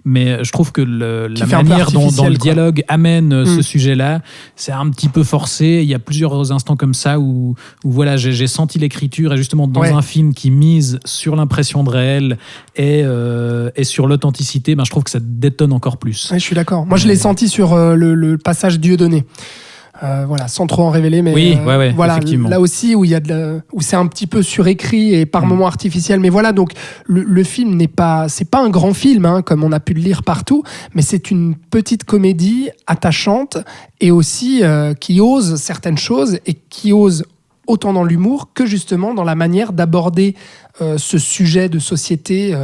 Mais je trouve que la manière dont le dialogue amène ce sujet-là, c'est un petit peu forcé. Il y a plusieurs instants comme ça où voilà, j'ai senti l'écriture, et justement dans un film qui mise sur l'impression de réel et sur l'authenticité, je trouve que ça détonne encore plus. Ouais, je suis d'accord. Moi, je l'ai senti sur le passage Dieudonné. Voilà, sans trop en révéler, mais voilà, là aussi où où c'est un petit peu surécrit et par moments artificiel, mais voilà, donc le film c'est pas un grand film, comme on a pu le lire partout, mais c'est une petite comédie attachante et aussi qui ose certaines choses et qui ose autant dans l'humour que justement dans la manière d'aborder ce sujet de société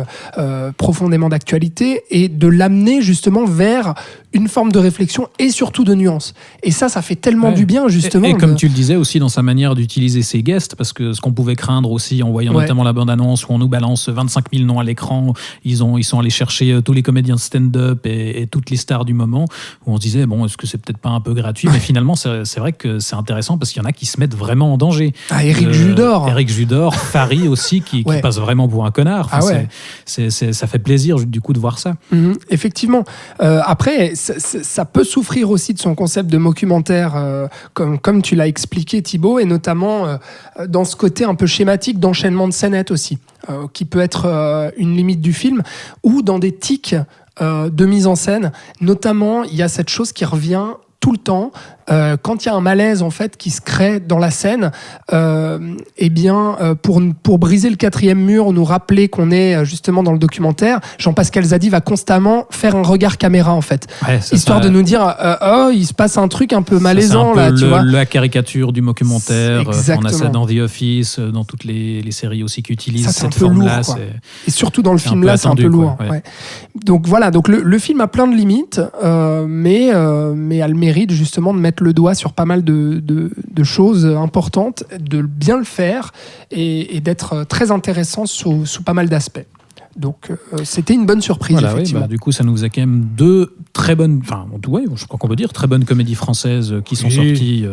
profondément d'actualité et de l'amener justement vers une forme de réflexion et surtout de nuance. Et ça fait tellement du bien justement. Et comme tu le disais aussi dans sa manière d'utiliser ses guests, parce que ce qu'on pouvait craindre aussi en voyant notamment la bande-annonce où on nous balance 25 000 noms à l'écran, ils sont allés chercher tous les comédiens de stand-up et toutes les stars du moment, où on se disait, bon, est-ce que c'est peut-être pas un peu gratuit? Mais finalement, c'est vrai que c'est intéressant parce qu'il y en a qui se mettent vraiment en danger. Éric Judor, Farid aussi, qui passe vraiment pour un connard. Enfin, ça fait plaisir du coup de voir ça. Effectivement. Après, ça peut souffrir aussi de son concept de documentaire, comme tu l'as expliqué Thibaut, et notamment dans ce côté un peu schématique d'enchaînement de scénettes aussi, qui peut être une limite du film, ou dans des tics de mise en scène. Notamment, il y a cette chose qui revient tout le temps, quand il y a un malaise en fait qui se crée dans la scène, pour briser le quatrième mur, nous rappeler qu'on est justement dans le documentaire, Jean-Pascal Zadi va constamment faire un regard caméra en fait, histoire de nous dire il se passe un truc un peu malaisant là, tu vois. La caricature du documentaire, on a ça dans The Office, dans toutes les séries aussi qui utilisent cette forme-là. Et surtout dans le film là, c'est un peu lourd. Ouais. Donc voilà, donc le film a plein de limites, mais a le mérite justement de mettre le doigt sur pas mal de choses importantes, de bien le faire et d'être très intéressant sous pas mal d'aspects. Donc c'était une bonne surprise, effectivement. Du coup, ça nous a quand même deux très bonnes, je crois qu'on peut dire très bonnes comédies françaises qui sont sorties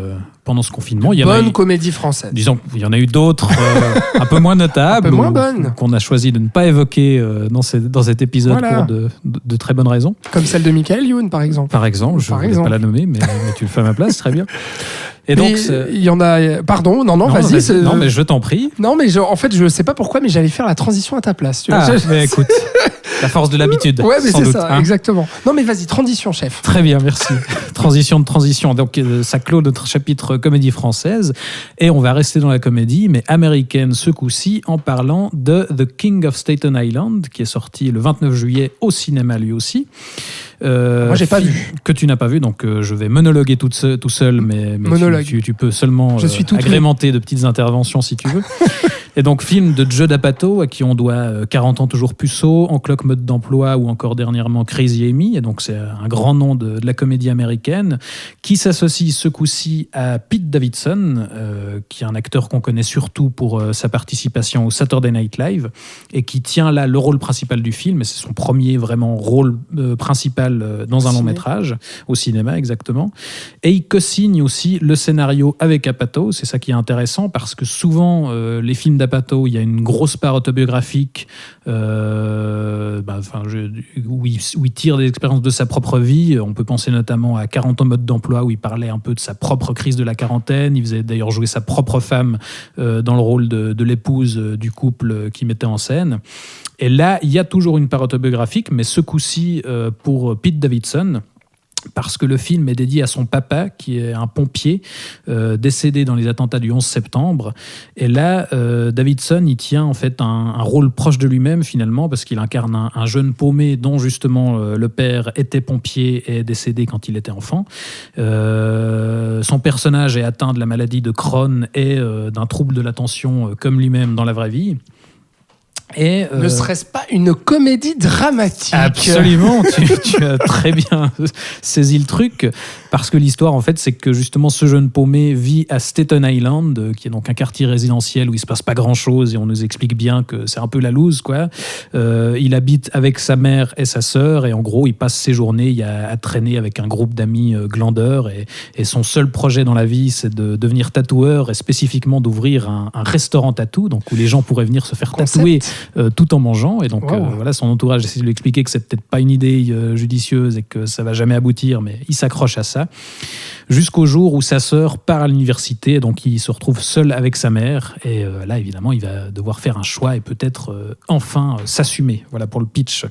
pendant ce confinement. Bonne comédie française. Disons, il y en a eu d'autres un peu moins notables, un peu moins bonnes, qu'on a choisi de ne pas évoquer dans cet épisode pour de très bonnes raisons. Comme celle de Michael Youn, par exemple. Je ne vais pas la nommer, mais tu le fais à ma place, très bien. Et donc, il y en a. Pardon, non, vas-y. Non, mais je t'en prie. Non, mais en fait, je sais pas pourquoi, mais j'allais faire la transition à ta place. Tu vois. Mais écoute, la force de l'habitude. Ouais, mais sans c'est doute, ça, exactement. Non, mais vas-y, transition, chef. Très bien, merci. Transition. Donc, ça clôt notre chapitre comédie française, et on va rester dans la comédie, mais américaine ce coup-ci, en parlant de The King of Staten Island, qui est sorti le 29 juillet au cinéma lui aussi. Moi, j'ai pas vu. Que tu n'as pas vu, donc je vais monologuer tout seul, mais tu peux seulement agrémenter de petites interventions si tu veux. Et donc, film de Judd Apatow, à qui on doit 40 ans toujours puceau, En cloque mode d'emploi ou encore dernièrement Crazy Amy. Et donc, c'est un grand nom de la comédie américaine qui s'associe ce coup-ci à Pete Davidson, qui est un acteur qu'on connaît surtout pour sa participation au Saturday Night Live et qui tient là le rôle principal du film. Et c'est son premier vraiment rôle principal dans un long métrage, au cinéma exactement. Et il co-signe aussi le scénario avec Apatow. C'est ça qui est intéressant parce que souvent, les films d'Apatow, il y a une grosse part autobiographique où il tire des expériences de sa propre vie. On peut penser notamment à 40 ans mode d'emploi où il parlait un peu de sa propre crise de la quarantaine. Il faisait d'ailleurs jouer sa propre femme dans le rôle de l'épouse du couple qu'il mettait en scène. Et là, il y a toujours une part autobiographique, mais ce coup-ci pour Pete Davidson, parce que le film est dédié à son papa, qui est un pompier décédé dans les attentats du 11 septembre. Et là, Davidson, il tient en fait un rôle proche de lui-même, finalement, parce qu'il incarne un jeune paumé dont, justement, le père était pompier et est décédé quand il était enfant. Son personnage est atteint de la maladie de Crohn et d'un trouble de l'attention, comme lui-même dans la vraie vie. Et ne serait-ce pas une comédie dramatique? Absolument, tu as très bien saisi le truc, parce que l'histoire, en fait, c'est que justement ce jeune paumé vit à Staten Island, qui est donc un quartier résidentiel où il se passe pas grand-chose, et on nous explique bien que c'est un peu la loose, quoi. Il habite avec sa mère et sa sœur, et en gros, il passe ses journées à traîner avec un groupe d'amis glandeurs, et son seul projet dans la vie, c'est de devenir tatoueur, et spécifiquement d'ouvrir un restaurant tatou, donc où les gens pourraient venir se faire tatouer tout en mangeant. Et donc, voilà, son entourage essaie de lui expliquer que c'est peut-être pas une idée judicieuse et que ça va jamais aboutir, mais il s'accroche à ça. Jusqu'au jour où sa sœur part à l'université, donc il se retrouve seul avec sa mère. Et là, évidemment, il va devoir faire un choix et peut-être enfin s'assumer. Voilà pour le pitch.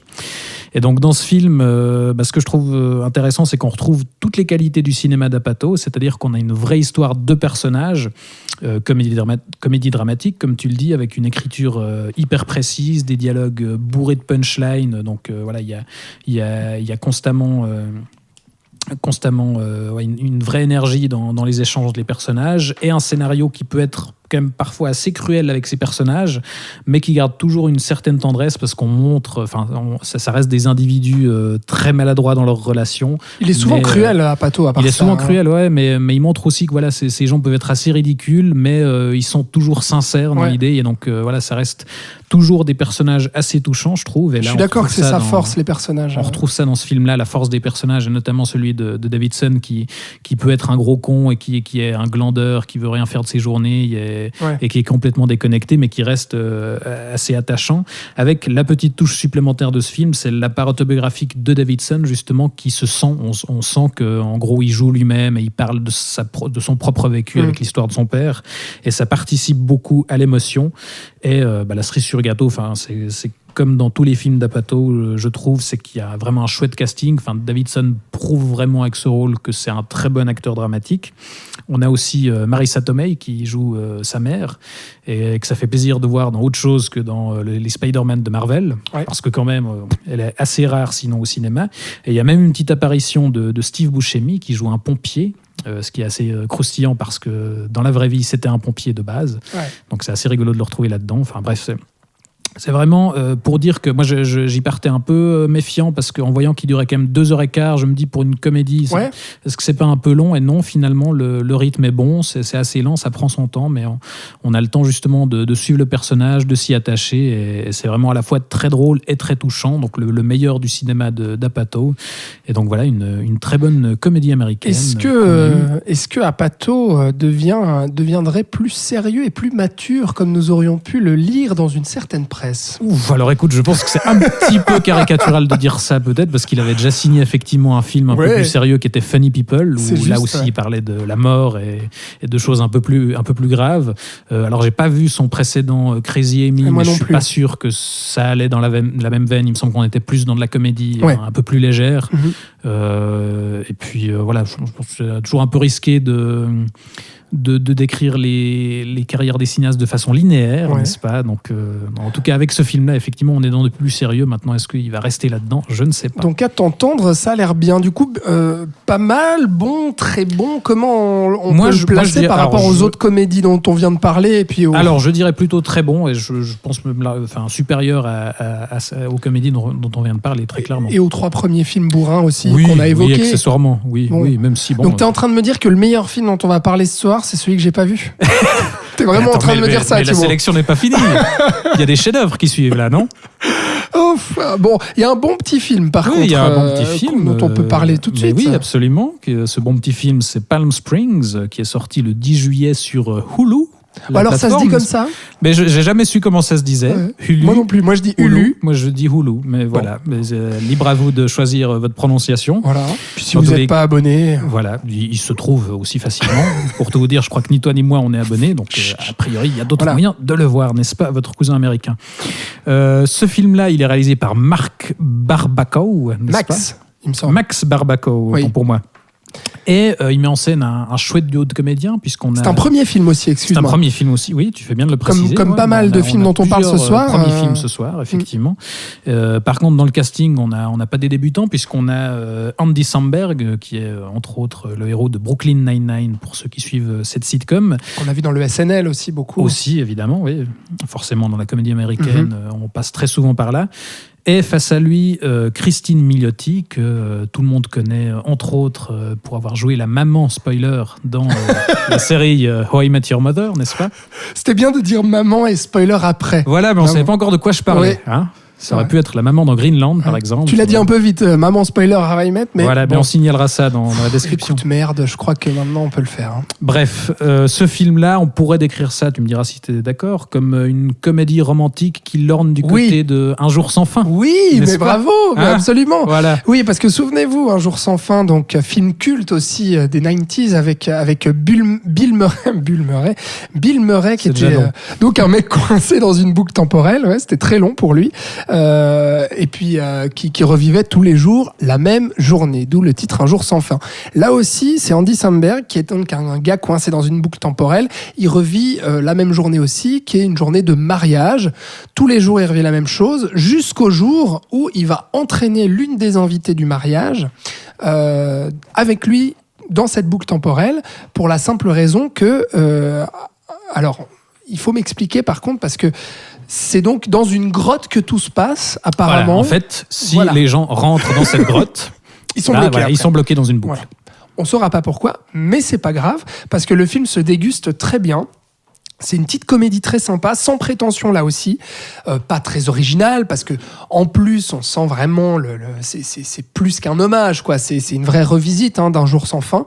Et donc, dans ce film, ce que je trouve intéressant, c'est qu'on retrouve toutes les qualités du cinéma d'Apatow, c'est-à-dire qu'on a une vraie histoire de personnages, comédie dramatique, comme tu le dis, avec une écriture hyper précise, des dialogues bourrés de punchline. Donc, voilà, il y a constamment constamment une vraie énergie dans les échanges des personnages, et un scénario qui peut être quand même parfois assez cruel avec ses personnages, mais qui garde toujours une certaine tendresse parce qu'on montre, ça reste des individus très maladroits dans leurs relations. Il est souvent cruel, Apatow, à part ça. Il est souvent cruel, ouais, mais il montre aussi que voilà, ces gens peuvent être assez ridicules, mais ils sont toujours sincères dans l'idée, et donc voilà, ça reste toujours des personnages assez touchants, je trouve. Et là, je suis d'accord que c'est sa force, les personnages. On retrouve ça dans ce film-là, la force des personnages, et notamment celui de Davidson qui peut être un gros con et qui est un glandeur, qui veut rien faire de ses journées et qui est complètement déconnecté, mais qui reste assez attachant. Avec la petite touche supplémentaire de ce film, c'est la part autobiographique de Davidson, justement, qui se sent, on sent qu'en gros, il joue lui-même et il parle de son propre vécu avec l'histoire de son père, et ça participe beaucoup à l'émotion. Et la cerise sur gâteau, c'est comme dans tous les films d'Apatow, je trouve, c'est qu'il y a vraiment un chouette casting. Davidson prouve vraiment avec ce rôle que c'est un très bon acteur dramatique. On a aussi Marissa Tomei qui joue sa mère, et que ça fait plaisir de voir dans autre chose que dans les Spider-Man de Marvel, parce que quand même, elle est assez rare sinon au cinéma. Et il y a même une petite apparition de Steve Buscemi qui joue un pompier, ce qui est assez croustillant parce que dans la vraie vie, c'était un pompier de base. Donc c'est assez rigolo de le retrouver là-dedans. Enfin bref, c'est vraiment pour dire que moi j'y partais un peu méfiant, parce qu'en voyant qu'il durait quand même 2h15, je me dis, pour une comédie, est-ce que c'est pas un peu long? Et non, finalement le rythme est bon, c'est assez lent, ça prend son temps, mais on a le temps justement de suivre le personnage, de s'y attacher, et c'est vraiment à la fois très drôle et très touchant, donc le meilleur du cinéma d'Apatow. Et donc voilà, une très bonne comédie américaine. Est-ce que Apatow deviendrait plus sérieux et plus mature, comme nous aurions pu le lire dans une certaine presse? Ouf, alors écoute, je pense que c'est un petit peu caricatural de dire ça, peut-être, parce qu'il avait déjà signé effectivement un film un peu plus sérieux qui était Funny People, où là aussi il parlait de la mort et de choses un peu plus graves. Alors j'ai pas vu son précédent Crazy Amy, mais je suis pas sûr que ça allait dans la même veine. Il me semble qu'on était plus dans de la comédie un peu plus légère. Et puis voilà, je pense que c'est toujours un peu risqué de décrire les carrières des cinéastes de façon linéaire, n'est-ce pas? Donc, en tout cas, avec ce film-là, effectivement, on est dans de plus sérieux. Maintenant, est-ce qu'il va rester là-dedans? Je ne sais pas. Donc, à t'entendre, ça a l'air bien. Du coup, pas mal, bon, très bon. Comment on peut le placer par rapport aux autres comédies dont on vient de parler, et puis Alors, je dirais plutôt très bon, et je pense même supérieur aux comédies dont on vient de parler, très clairement. Et aux 3 premiers films bourrins aussi, qu'on a évoqués. Oui, accessoirement. Oui, même si... Donc, t'es en train de me dire que le meilleur film dont on va parler ce soir, c'est celui que j'ai pas vu. T'es vraiment en train de me dire ça, mais la sélection n'est pas finie. Il y a des chefs-d'œuvre qui suivent là, non? Bon, il y a un bon petit film par contre. Il y a un bon petit film dont on peut parler tout de suite. Oui, absolument. Ce bon petit film, c'est Palm Springs, qui est sorti le 10 juillet sur Hulu. Alors ça se dit comme ça? Mais j'ai jamais su comment ça se disait. Hulu. Moi non plus, moi je dis Hulu. Moi je dis Hulu, mais voilà. Mais, libre à vous de choisir votre prononciation. Voilà. Puis si vous n'êtes pas abonné... Voilà, il se trouve aussi facilement. Pour tout vous dire, je crois que ni toi ni moi on est abonnés, donc a priori il y a d'autres moyens de le voir, n'est-ce pas, votre cousin américain? Ce film-là, il est réalisé par Mark Barbakow, n'est-ce pas? Il me semble. Max Barbakow, autant pour moi. Et il met en scène un chouette duo de comédiens, puisqu'on a... C'est un premier film aussi, excuse-moi. C'est un premier film aussi, oui, tu fais bien de le préciser. Comme pas mal de films dont on parle ce soir. Premier film ce soir, effectivement. Par contre, dans le casting, on n'a pas des débutants, puisqu'on a Andy Samberg, qui est entre autres le héros de Brooklyn Nine-Nine, pour ceux qui suivent cette sitcom. On a vu dans le SNL aussi beaucoup. Aussi, évidemment, oui. Forcément, dans la comédie américaine, on passe très souvent par là. Et face à lui, Christine Milioti, que tout le monde connaît, entre autres, pour avoir joué la maman spoiler dans la série How I Met Your Mother, n'est-ce pas? C'était bien de dire maman et spoiler après. Voilà, mais on ne savait pas encore de quoi je parlais. Hein, ça aurait pu être la maman dans Greenland, par exemple. Tu l'as dit un peu vite, maman spoiler How I Met, mais... Voilà, bon. On signalera ça dans la description. Écoute, merde, je crois que maintenant on peut le faire. Bref, ce film-là, on pourrait décrire ça, tu me diras si tu es d'accord, comme une comédie romantique qui lorne du côté de Un jour sans fin. Oui, mais bravo, mais absolument. Voilà. Oui, parce que souvenez-vous, Un jour sans fin, donc film culte aussi des 90s avec Bill Murray qui était donc un mec coincé dans une boucle temporelle, c'était très long pour lui. Et puis qui revivait tous les jours la même journée, d'où le titre Un jour sans fin. Là aussi, c'est Andy Samberg qui est donc un gars coincé dans une boucle temporelle. Il revit la même journée aussi, qui est une journée de mariage. Tous les jours, il revit la même chose, jusqu'au jour où il va entraîner l'une des invitées du mariage avec lui dans cette boucle temporelle, pour la simple raison que... alors, il faut m'expliquer par contre, parce que c'est donc dans une grotte que tout se passe, apparemment. Voilà, en fait, si les gens rentrent dans cette grotte, ils sont bloqués. Ils sont bloqués dans une boucle. Voilà. On ne saura pas pourquoi, mais c'est pas grave, parce que le film se déguste très bien. C'est une petite comédie très sympa, sans prétention là aussi, pas très originale, parce que en plus on sent vraiment c'est plus qu'un hommage, quoi. C'est une vraie revisite d'Un jour sans fin,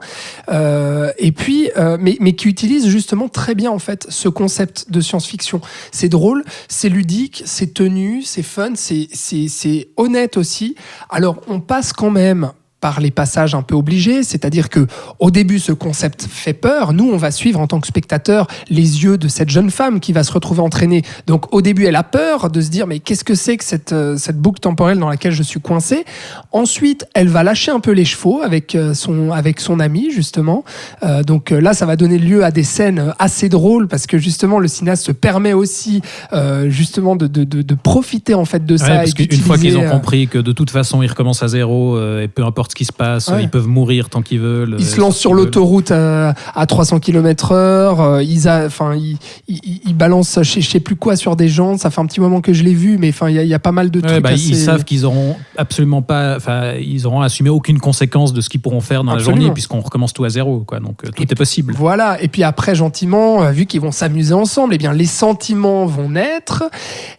et puis mais qui utilise justement très bien en fait ce concept de science-fiction. C'est drôle, c'est ludique, c'est tenu, c'est fun, c'est honnête aussi. Alors on passe quand même par les passages un peu obligés, c'est-à-dire que au début ce concept fait peur. Nous on va suivre en tant que spectateur les yeux de cette jeune femme qui va se retrouver entraînée. Donc au début elle a peur de se dire mais qu'est-ce que c'est que cette boucle temporelle dans laquelle je suis coincé. Ensuite elle va lâcher un peu les chevaux avec son ami justement. Donc là ça va donner lieu à des scènes assez drôles parce que justement le cinéaste se permet aussi justement de profiter en fait de ça. Parce qu'une fois qu'ils ont compris que de toute façon ils recommencent à zéro et peu importe ce qui se passe, ils peuvent mourir tant qu'ils veulent. Ils se lancent sur l'autoroute à 300 km/h, ils balancent je sais plus quoi sur des gens, ça fait un petit moment que je l'ai vu, mais il y a pas mal de trucs assez... Ils savent qu'ils auront absolument pas, ils auront assumé aucune conséquence de ce qu'ils pourront faire dans la journée puisqu'on recommence tout à zéro, quoi. Donc tout est possible. Voilà, et puis après gentiment, vu qu'ils vont s'amuser ensemble, eh bien les sentiments vont naître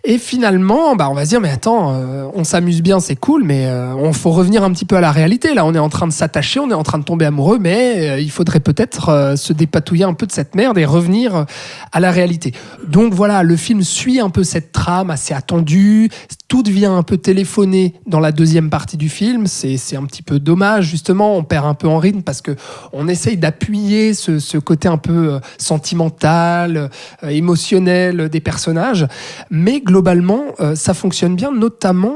et finalement, on va se dire mais attends, on s'amuse bien, c'est cool, mais on faut revenir un petit peu à la réalité. Là, on est en train de s'attacher, on est en train de tomber amoureux, mais il faudrait peut-être se dépatouiller un peu de cette merde et revenir à la réalité. Donc voilà, le film suit un peu cette trame assez attendue. Tout devient un peu téléphoné dans la deuxième partie du film. C'est un petit peu dommage, justement. On perd un peu en rythme parce qu'on essaye d'appuyer ce côté un peu sentimental, émotionnel des personnages. Mais globalement, ça fonctionne bien, notamment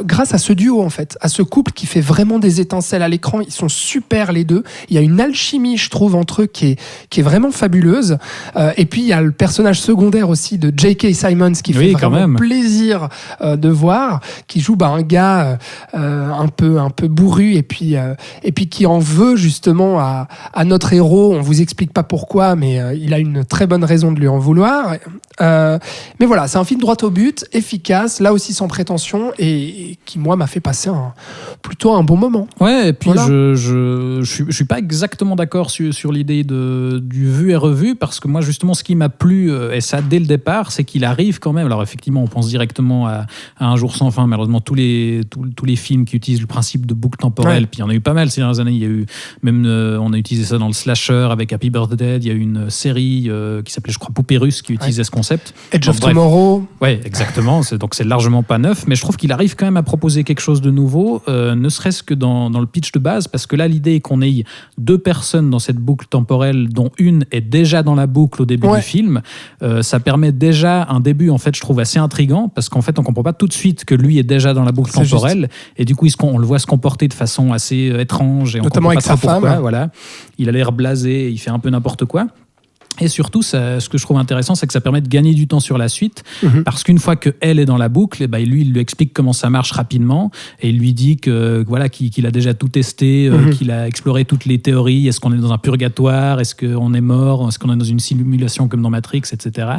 grâce à ce duo en fait, à ce couple qui fait vraiment des étincelles à l'écran. Ils sont super les deux. Il y a une alchimie, je trouve, entre eux qui est vraiment fabuleuse. Et puis il y a le personnage secondaire aussi de J.K. Simmons qui fait vraiment plaisir de voir, qui joue un gars un peu bourru et puis qui en veut justement à notre héros. On vous explique pas pourquoi, mais il a une très bonne raison de lui en vouloir. Mais voilà, c'est un film droit au but, efficace, là aussi sans prétention et qui moi m'a fait passer plutôt un bon moment. Ouais, et puis voilà. je suis pas exactement d'accord sur l'idée du vu et revu, parce que moi justement ce qui m'a plu, et ça dès le départ, c'est qu'il arrive quand même, alors effectivement on pense directement à Un jour sans fin, malheureusement tous les films qui utilisent le principe de boucle temporelle, puis il y en a eu pas mal ces dernières années, il y a eu même on a utilisé ça dans le slasher avec Happy Birthday, il y a eu une série qui s'appelait je crois Poupée Russe qui utilisait ce concept. Edge of Tomorrow. Ouais, exactement, donc c'est largement pas neuf, mais je trouve qu'il arrive quand même à proposer quelque chose de nouveau, ne serait-ce que dans le pitch de base, parce que là l'idée est qu'on ait deux personnes dans cette boucle temporelle dont une est déjà dans la boucle au début du film. Ça permet déjà un début en fait je trouve assez intriguant, parce qu'en fait on comprend pas tout de suite que lui est déjà dans la boucle temporelle, et du coup on le voit se comporter de façon assez étrange, et notamment on comprend avec pas sa femme. Pourquoi, voilà. Il a l'air blasé, il fait un peu n'importe quoi. Et surtout, ce que je trouve intéressant, c'est que ça permet de gagner du temps sur la suite, parce qu'une fois qu'elle est dans la boucle, lui, il lui explique comment ça marche rapidement, et il lui dit qu'il a déjà tout testé, qu'il a exploré toutes les théories. Est-ce qu'on est dans un purgatoire ? Est-ce qu'on est mort ? Est-ce qu'on est dans une simulation comme dans Matrix, etc.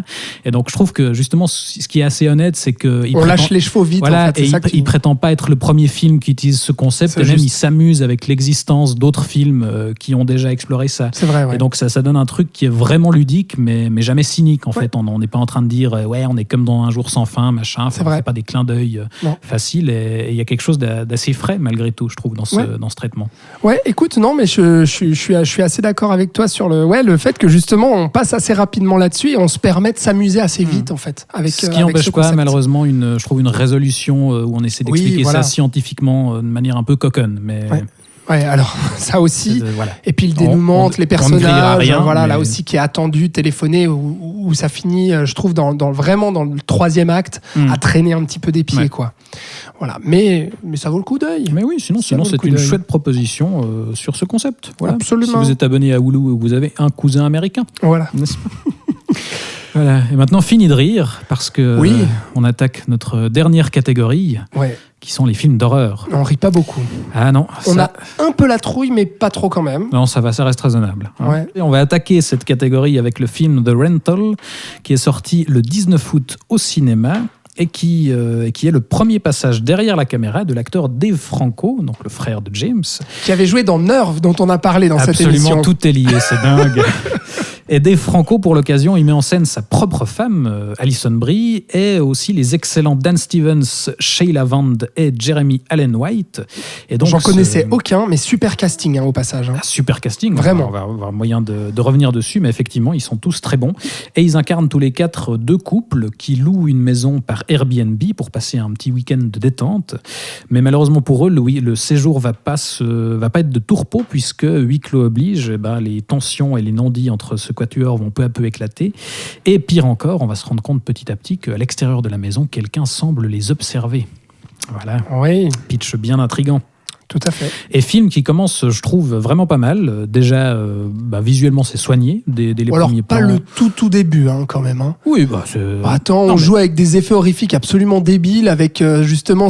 Et donc, je trouve que justement, ce qui est assez honnête, c'est qu'il lâche les chevaux vite. Voilà, en fait, et il prétend pas être le premier film qui utilise ce concept, et même il s'amuse avec l'existence d'autres films qui ont déjà exploré ça. C'est vrai, ouais. Et donc, ça donne un truc qui est vraiment ludique, mais jamais cynique en fait. On n'est pas en train de dire on est comme dans Un jour sans fin, machin. C'est pas des clins d'œil faciles, et il y a quelque chose d'assez frais malgré tout, je trouve, dans ce traitement. Ouais, écoute, non, mais je suis assez d'accord avec toi sur le fait que justement on passe assez rapidement là-dessus et on se permet de s'amuser assez vite en fait. Ce qui n'empêche pas malheureusement je trouve une résolution où on essaie d'expliquer ça scientifiquement de manière un peu coconne, mais. Ouais, alors ça aussi. Et puis le dénouement entre les personnages, là aussi qui est attendu, téléphoné, où ça finit, je trouve, vraiment dans le troisième acte, à traîner un petit peu des pieds, quoi. Voilà, mais ça vaut le coup d'œil. Mais oui, sinon c'est une chouette proposition sur ce concept. Voilà. Absolument. Si vous êtes abonné à Hulu, vous avez un cousin américain. Voilà. N'est-ce pas ? Voilà. Et maintenant, fini de rire, parce que on attaque notre dernière catégorie. Ouais. qui sont les films d'horreur. On rit pas beaucoup. Ah non, On a un peu la trouille, mais pas trop quand même. Non, ça reste raisonnable. Hein. Ouais. Et on va attaquer cette catégorie avec le film The Rental, qui est sorti le 19 août au cinéma et qui est le premier passage derrière la caméra de l'acteur Dave Franco, donc le frère de James. Qui avait joué dans Nerve, dont on a parlé dans cette émission. Absolument, tout est lié, c'est dingue. Et Dave Franco, pour l'occasion, il met en scène sa propre femme, Alison Brie, et aussi les excellents Dan Stevens, Sheila Vand et Jeremy Allen White. Et donc, j'en connaissais aucun, mais super casting au passage. Hein. Super casting, vraiment. On va avoir moyen de revenir dessus, mais effectivement, ils sont tous très bons. Et ils incarnent tous les quatre deux couples qui louent une maison par Airbnb pour passer un petit week-end de détente. Mais malheureusement pour eux, le séjour va pas être de tout repos, puisque huis clos oblige, les tensions et les non-dits entre ce quatuor vont peu à peu éclater. Et pire encore, on va se rendre compte petit à petit qu'à l'extérieur de la maison, quelqu'un semble les observer. Voilà. Oui. Pitch bien intriguant. Tout à fait. Et film qui commence, je trouve, vraiment pas mal. Déjà, visuellement, c'est soigné dès les alors, premiers plans. pas le tout début, hein, quand même. Hein. Oui, attends, on joue avec des effets horrifiques absolument débiles, avec justement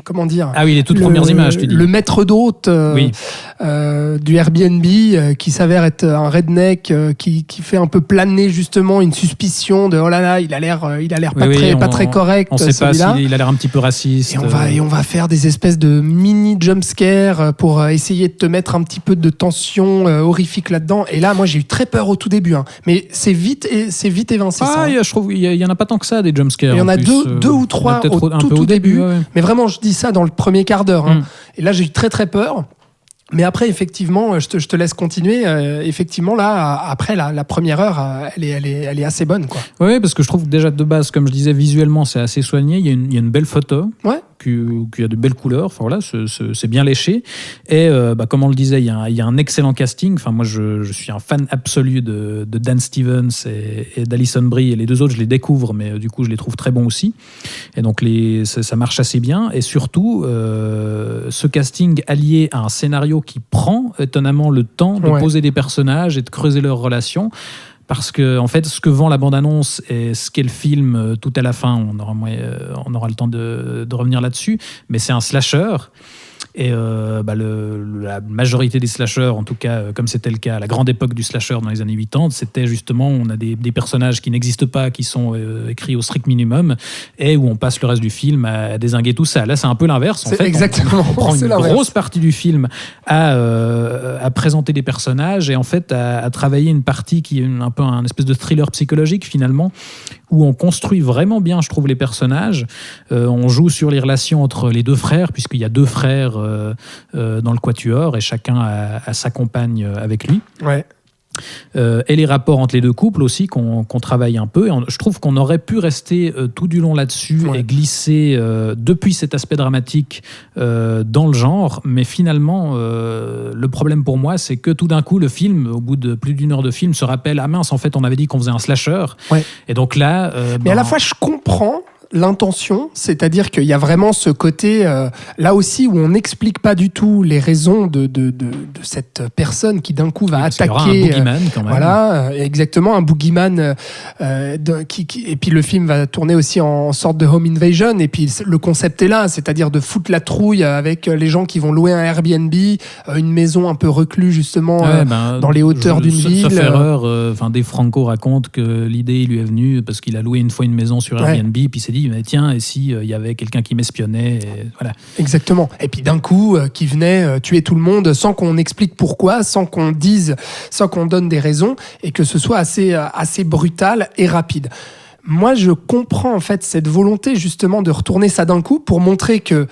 comment dire. Ah oui, les toutes premières images, tu dis. Le maître d'hôte du Airbnb qui s'avère être un redneck qui fait un peu planer justement une suspicion de oh là là, il a l'air pas très correct. On sait pas celui-là. s'il a l'air un petit peu raciste. Et on va faire des espèces de mini jumpscare pour essayer de te mettre un petit peu de tension horrifique là-dedans. Et là, moi, j'ai eu très peur au tout début. Hein. Mais c'est vite évincé. Ah, ça. je trouve il y en a pas tant que ça des jumpscares. Il y en a deux ou trois au tout début. Ouais. Mais vraiment, je dis ça dans le premier quart d'heure. Hein. Et là, j'ai eu très très peur. Mais après, effectivement, je te laisse continuer. Effectivement, là, après la première heure, elle est assez bonne, quoi. Oui, parce que je trouve que déjà de base, comme je disais, visuellement, c'est assez soigné. Il y a une belle photo. Ouais. Qui a de belles couleurs. Enfin voilà, c'est bien léché. Et comme on le disait, il y a un excellent casting. Enfin moi, je suis un fan absolu de Dan Stevens et d'Alison Brie. Et les deux autres, je les découvre, mais du coup, je les trouve très bons aussi. Et donc ça marche assez bien. Et surtout, ce casting allié à un scénario qui prend étonnamment le temps de poser des personnages et de creuser leurs relations. Parce que, en fait, ce que vend la bande-annonce et ce qu'est le film, tout à la fin, on aura le temps de revenir là-dessus, mais c'est un slasher. Et la majorité des slashers, en tout cas, comme c'était le cas à la grande époque du slasher dans les années 80, c'était justement, on a des personnages qui n'existent pas, qui sont écrits au strict minimum, et où on passe le reste du film à dézinguer tout ça. Là, c'est un peu l'inverse. En fait, exactement. On prend une grosse partie du film à présenter des personnages et en fait à travailler une partie qui est un peu un espèce de thriller psychologique finalement, où on construit vraiment bien, je trouve, les personnages. On joue sur les relations entre les deux frères, puisqu'il y a deux frères dans le quatuor et chacun a sa compagne avec lui. Ouais. Et les rapports entre les deux couples aussi qu'on travaille un peu. Et je trouve qu'on aurait pu rester tout du long là-dessus et glisser depuis cet aspect dramatique dans le genre. Mais finalement, le problème pour moi, c'est que tout d'un coup, le film, au bout de plus d'une heure de film, se rappelle « Ah mince, en fait, on avait dit qu'on faisait un slasher. » Et donc là... Mais à la fois, je comprends l'intention, c'est-à-dire qu'il y a vraiment ce côté là aussi où on n'explique pas du tout les raisons de cette personne qui d'un coup va attaquer. Il y aura un boogeyman quand même. Voilà, exactement, un boogeyman et puis le film va tourner aussi en sorte de home invasion, et puis le concept est là, c'est-à-dire de foutre la trouille avec les gens qui vont louer un Airbnb, une maison un peu recluse justement dans les hauteurs d'une ville. Sauf erreur, Dave Franco raconte que l'idée lui est venue parce qu'il a loué une fois une maison sur Airbnb, puis il s'est dit mais tiens, et si y avait quelqu'un qui m'espionnait, et voilà. Exactement. Et puis d'un coup, qui venait tuer tout le monde sans qu'on explique pourquoi, sans qu'on donne des raisons, et que ce soit assez brutal et rapide. Moi, je comprends en fait cette volonté justement de retourner ça d'un coup pour montrer que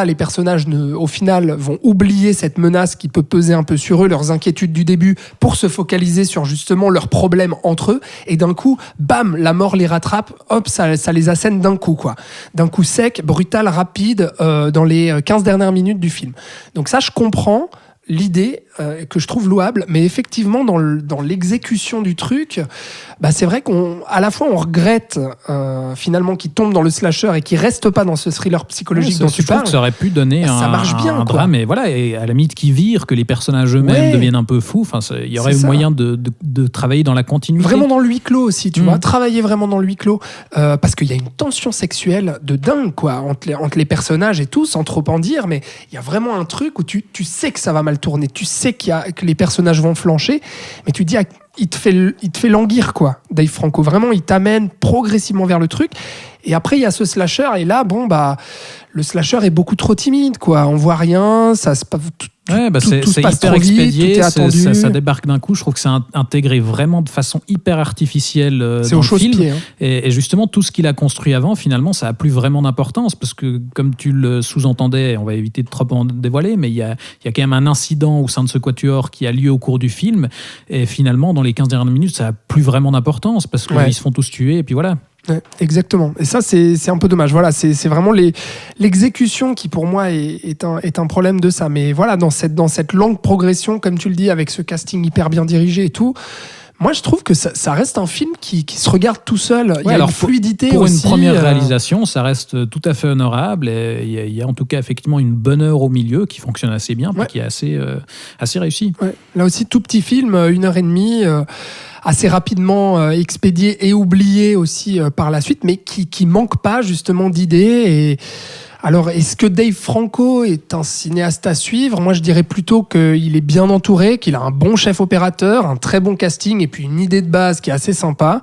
les personnages au final vont oublier cette menace qui peut peser un peu sur eux, leurs inquiétudes du début, pour se focaliser sur justement leurs problèmes entre eux, et d'un coup, bam, la mort les rattrape, hop, ça les assène d'un coup, quoi. D'un coup sec, brutal, rapide, dans les 15 dernières minutes du film. Donc ça, je comprends l'idée que je trouve louable, mais effectivement dans l'exécution du truc, c'est vrai qu'à la fois on regrette finalement qu'il tombe dans le slasher et qu'il reste pas dans ce thriller psychologique dont tu parles. Que ça aurait pu donner ça marche bien, un drame, et voilà, et à la limite qui vire, que les personnages eux-mêmes deviennent un peu fous. Enfin, il y aurait moyen de travailler dans la continuité. Vraiment dans le huis clos aussi, tu vois, travailler vraiment dans le huis clos, parce qu'il y a une tension sexuelle de dingue, quoi, entre les personnages et tout, sans trop en dire, mais il y a vraiment un truc où tu sais que ça va mal tourner, tu sais que les personnages vont flancher, mais tu dis il te fait languir, quoi, Dave Franco. Vraiment, il t'amène progressivement vers le truc. Et après, il y a ce slasher, et là, le slasher est beaucoup trop timide, quoi. On voit rien, ça se passe. C'est hyper expédié, ça débarque d'un coup. Je trouve que c'est intégré vraiment de façon hyper artificielle c'est dans au le film. chausse-pied, hein. Et justement, tout ce qu'il a construit avant, finalement, ça a plus vraiment d'importance, parce que, comme tu le sous-entendais, on va éviter de trop en dévoiler, mais il y a quand même un incident au sein de ce quatuor qui a lieu au cours du film, et finalement, dans les 15 dernières minutes, ça a plus vraiment d'importance, parce qu'ils se font tous tuer, et puis voilà. Ouais, exactement. Et ça, c'est un peu dommage. Voilà, c'est vraiment l'exécution qui, pour moi, est un problème de ça. Mais voilà, dans cette longue progression, comme tu le dis, avec ce casting hyper bien dirigé et tout, moi, je trouve que ça reste un film qui se regarde tout seul. Il y a une fluidité pour aussi. Pour une première réalisation, ça reste tout à fait honorable. Et il y a en tout cas effectivement une bonne heure au milieu qui fonctionne assez bien, puis qui est assez réussi. Ouais. Là aussi, tout petit film, 1h30, assez rapidement expédié et oublié aussi par la suite, mais qui manque pas justement d'idées. Et alors, est-ce que Dave Franco est un cinéaste à suivre ? Moi, je dirais plutôt qu'il est bien entouré, qu'il a un bon chef opérateur, un très bon casting et puis une idée de base qui est assez sympa.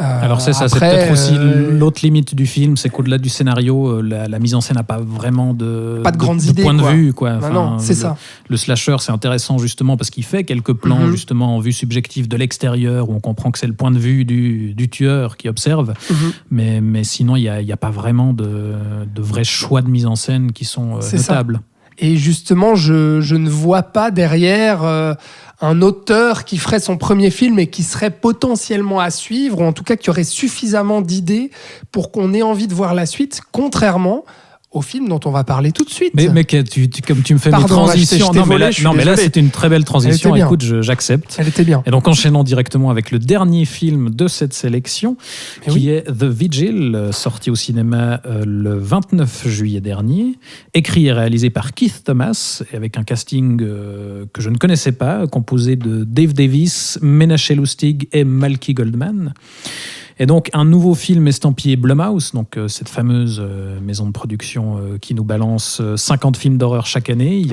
Alors c'est peut-être aussi l'autre limite du film, c'est qu'au-delà du scénario, la mise en scène n'a pas vraiment de grandes idées, point de vue, quoi. Non, c'est ça. Le slasher, c'est intéressant justement parce qu'il fait quelques plans justement en vue subjective de l'extérieur où on comprend que c'est le point de vue du tueur qui observe, mais sinon il y a pas vraiment de vrais choix de mise en scène qui sont notables. Ça. Et justement, je ne vois pas derrière un auteur qui ferait son premier film et qui serait potentiellement à suivre, ou en tout cas qui aurait suffisamment d'idées pour qu'on ait envie de voir la suite, contrairement au film dont on va parler tout de suite. Mais comme tu me fais mes transitions... mais là, c'était une très belle transition. Écoute, j'accepte. Elle était bien. Et donc, enchaînons directement avec le dernier film de cette sélection, qui est The Vigil, sorti au cinéma le 29 juillet dernier, écrit et réalisé par Keith Thomas, et avec un casting que je ne connaissais pas, composé de Dave Davis, Menachem Lustig et Malky Goldman. Et donc, un nouveau film estampillé Blumhouse, donc cette fameuse maison de production qui nous balance 50 films d'horreur chaque année.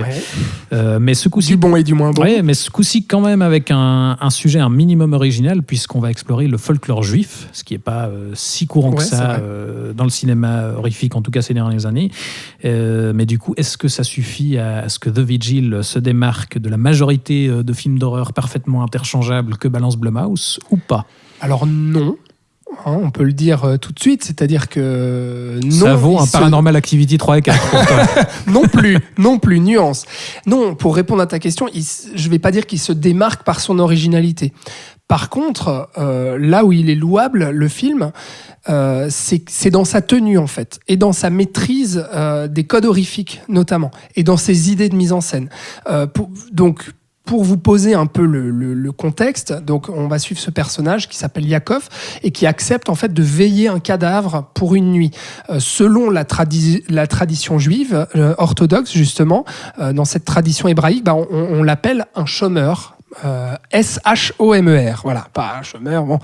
Mais ce coup-ci, du bon et du moins bon. Ouais, mais ce coup-ci, quand même, avec un sujet un minimum original, puisqu'on va explorer le folklore juif, ce qui n'est pas si courant que ça dans le cinéma horrifique, en tout cas ces dernières années. Mais du coup, est-ce que ça suffit à ce que The Vigil se démarque de la majorité de films d'horreur parfaitement interchangeables que balance Blumhouse, ou pas ? Alors non. On peut le dire tout de suite, c'est-à-dire que non. Ça vaut un Paranormal Activity 3 et 4 pour toi. non plus, nuance. Non, pour répondre à ta question, je ne vais pas dire qu'il se démarque par son originalité. Par contre, là où il est louable, le film, c'est dans sa tenue, en fait, et dans sa maîtrise des codes horrifiques, notamment, et dans ses idées de mise en scène. Pour vous poser un peu le contexte, donc on va suivre ce personnage qui s'appelle Yakov et qui accepte en fait de veiller un cadavre pour une nuit. Selon la tradition juive orthodoxe justement, dans cette tradition hébraïque, on l'appelle un chômeur. S-H-O-M-E-R, voilà, pas un chômeur, bon.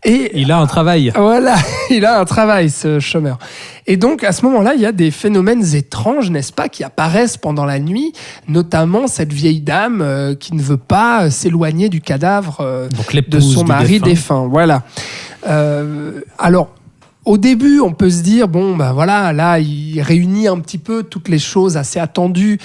Et il a un travail. Voilà, il a un travail, ce chômeur. Et donc, à ce moment-là, il y a des phénomènes étranges, n'est-ce pas, qui apparaissent pendant la nuit, notamment cette vieille dame qui ne veut pas s'éloigner du cadavre de son mari défunt. Voilà. Alors, au début, on peut se dire, là, il réunit un petit peu toutes les choses assez attendues,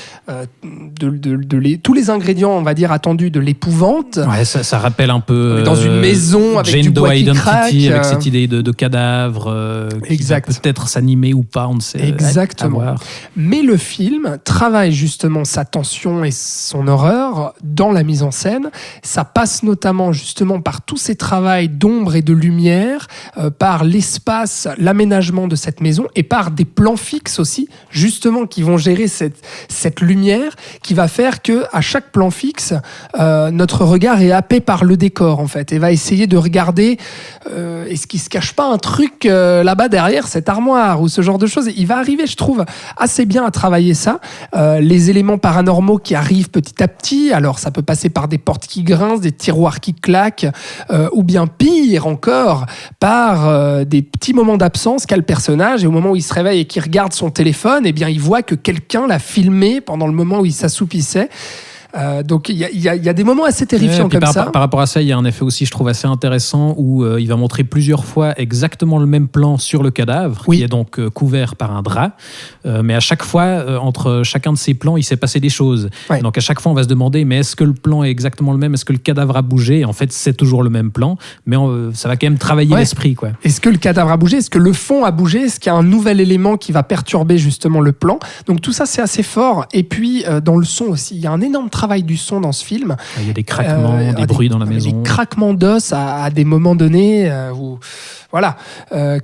tous les ingrédients, on va dire, attendus de l'épouvante. Ouais, ça rappelle un peu... dans une maison avec Jane du bois Doe qui Identity, craque. avec cette idée de cadavre qui va peut-être s'animer ou pas, on ne sait. Exactement. Mais le film travaille justement sa tension et son horreur dans la mise en scène. Ça passe notamment justement par tous ces travaux d'ombre et de lumière, par l'espace place l'aménagement de cette maison et par des plans fixes aussi, justement, qui vont gérer cette lumière qui va faire que à chaque plan fixe, notre regard est happé par le décor, en fait, et va essayer de regarder est-ce qu'il se cache pas un truc là-bas derrière cette armoire ou ce genre de choses. Il va arriver, je trouve, assez bien à travailler ça. Les éléments paranormaux qui arrivent petit à petit, alors ça peut passer par des portes qui grincent, des tiroirs qui claquent, ou bien pire encore, par des petits moments d'absence qu'a le personnage, et au moment où il se réveille et qu'il regarde son téléphone, eh bien il voit que quelqu'un l'a filmé pendant le moment où il s'assoupissait. Donc il y a des moments assez terrifiants comme ça. Par rapport à ça, il y a un effet aussi, je trouve, assez intéressant où il va montrer plusieurs fois exactement le même plan sur le cadavre, qui est donc couvert par un drap. Mais à chaque fois, entre chacun de ces plans, il s'est passé des choses. Ouais. Donc à chaque fois, on va se demander, mais est-ce que le plan est exactement le même ? Est-ce que le cadavre a bougé ? En fait, c'est toujours le même plan, mais ça va quand même travailler l'esprit, quoi. Est-ce que le cadavre a bougé ? Est-ce que le fond a bougé ? Est-ce qu'il y a un nouvel élément qui va perturber justement le plan ? Donc tout ça, c'est assez fort. Et puis, dans le son aussi, il y a un énorme travail du son dans ce film. Il y a des craquements, des bruits dans la maison. Des craquements d'os à des moments donnés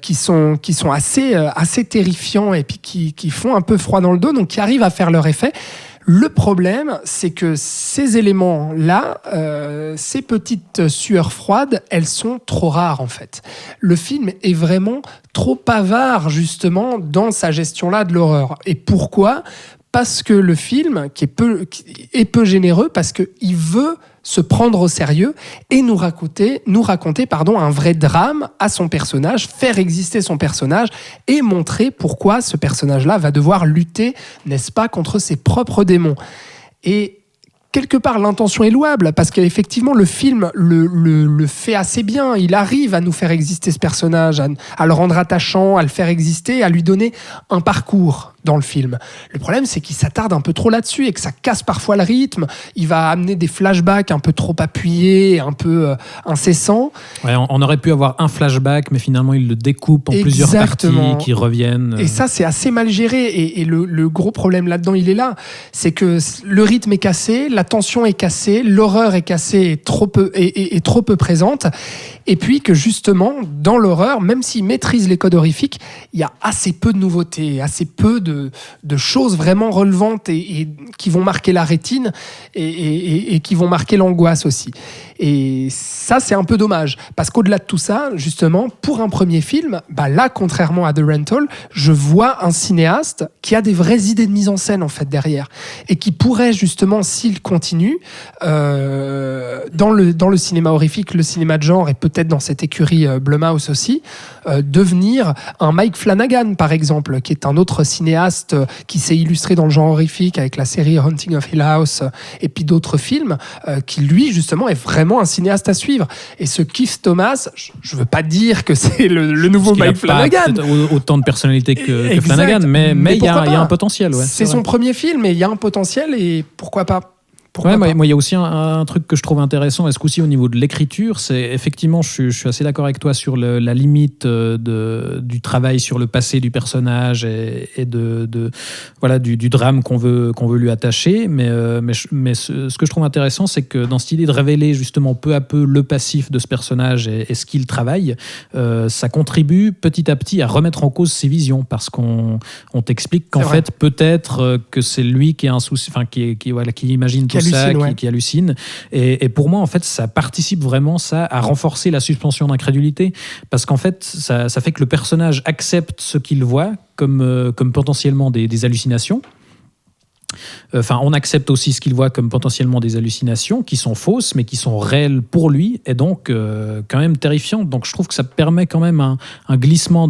qui sont assez terrifiants et puis qui font un peu froid dans le dos, donc qui arrivent à faire leur effet. Le problème, c'est que ces éléments-là, ces petites sueurs froides, elles sont trop rares en fait. Le film est vraiment trop avare justement dans sa gestion-là de l'horreur. Et pourquoi ? Parce que le film est peu généreux, parce qu'il veut se prendre au sérieux et nous raconter un vrai drame à son personnage, faire exister son personnage et montrer pourquoi ce personnage-là va devoir lutter, n'est-ce pas, contre ses propres démons. Et quelque part, l'intention est louable, parce qu'effectivement, le film le fait assez bien. Il arrive à nous faire exister ce personnage, à le rendre attachant, à le faire exister, à lui donner un parcours dans le film. Le problème, c'est qu'il s'attarde un peu trop là-dessus et que ça casse parfois le rythme. Il va amener des flashbacks un peu trop appuyés, un peu incessants. Ouais, on aurait pu avoir un flashback, mais finalement, il le découpe en plusieurs parties qui reviennent. Et ça, c'est assez mal géré. Et le gros problème là-dedans, il est là. C'est que le rythme est cassé, la tension est cassée, l'horreur est cassée et trop peu présente. Et puis que justement, dans l'horreur, même s'il maîtrise les codes horrifiques, il y a assez peu de nouveautés, assez peu de choses vraiment relevantes et qui vont marquer la rétine et qui vont marquer l'angoisse aussi. Et ça, c'est un peu dommage, parce qu'au-delà de tout ça, justement, pour un premier film, là, contrairement à The Rental, je vois un cinéaste qui a des vraies idées de mise en scène en fait derrière, et qui pourrait justement, s'il continue, dans le cinéma horrifique, le cinéma de genre, et peut-être dans cette écurie Blumhouse aussi, devenir un Mike Flanagan, par exemple, qui est un autre cinéaste qui s'est illustré dans le genre horrifique avec la série Haunting of Hill House et puis d'autres films, qui lui, justement, est vraiment un cinéaste à suivre. Et ce Keith Thomas, je veux pas dire que c'est le nouveau Mike Flanagan. Autant de personnalité que Flanagan, mais il y a un potentiel. Ouais, c'est son premier film, et il y a un potentiel, et pourquoi pas. Moi, il y a aussi un truc que je trouve intéressant, est-ce qu'aussi au niveau de l'écriture, c'est effectivement, je suis assez d'accord avec toi sur la limite du travail sur le passé du personnage et du drame qu'on veut lui attacher, mais ce que je trouve intéressant, c'est que dans cette idée de révéler justement peu à peu le passif de ce personnage et ce qu'il travaille, ça contribue petit à petit à remettre en cause ses visions, parce qu'on t'explique qu'en fait, peut-être que c'est lui qui a un souci, enfin qui imagine tout ça, qui hallucine. Et pour moi, en fait, ça participe vraiment à renforcer la suspension d'incrédulité, parce qu'en fait, ça fait que le personnage accepte ce qu'il voit comme potentiellement des hallucinations. Enfin, on accepte aussi ce qu'il voit comme potentiellement des hallucinations qui sont fausses, mais qui sont réelles pour lui, et donc quand même terrifiantes. Donc je trouve que ça permet quand même un glissement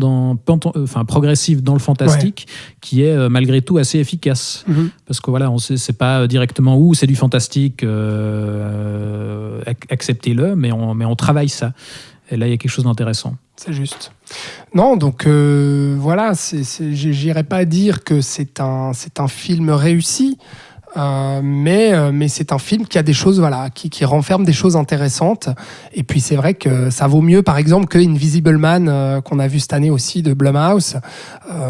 progressif dans le fantastique, qui est malgré tout assez efficace. Mm-hmm. Parce que voilà, on sait, c'est pas directement où c'est du fantastique, acceptez-le, mais on travaille ça. Et là, il y a quelque chose d'intéressant. C'est juste. Non, donc voilà, j'irais pas dire que c'est un film réussi, mais c'est un film qui a des choses, qui renferme des choses intéressantes. Et puis c'est vrai que ça vaut mieux, par exemple, que Invisible Man qu'on a vu cette année aussi de Blumhouse,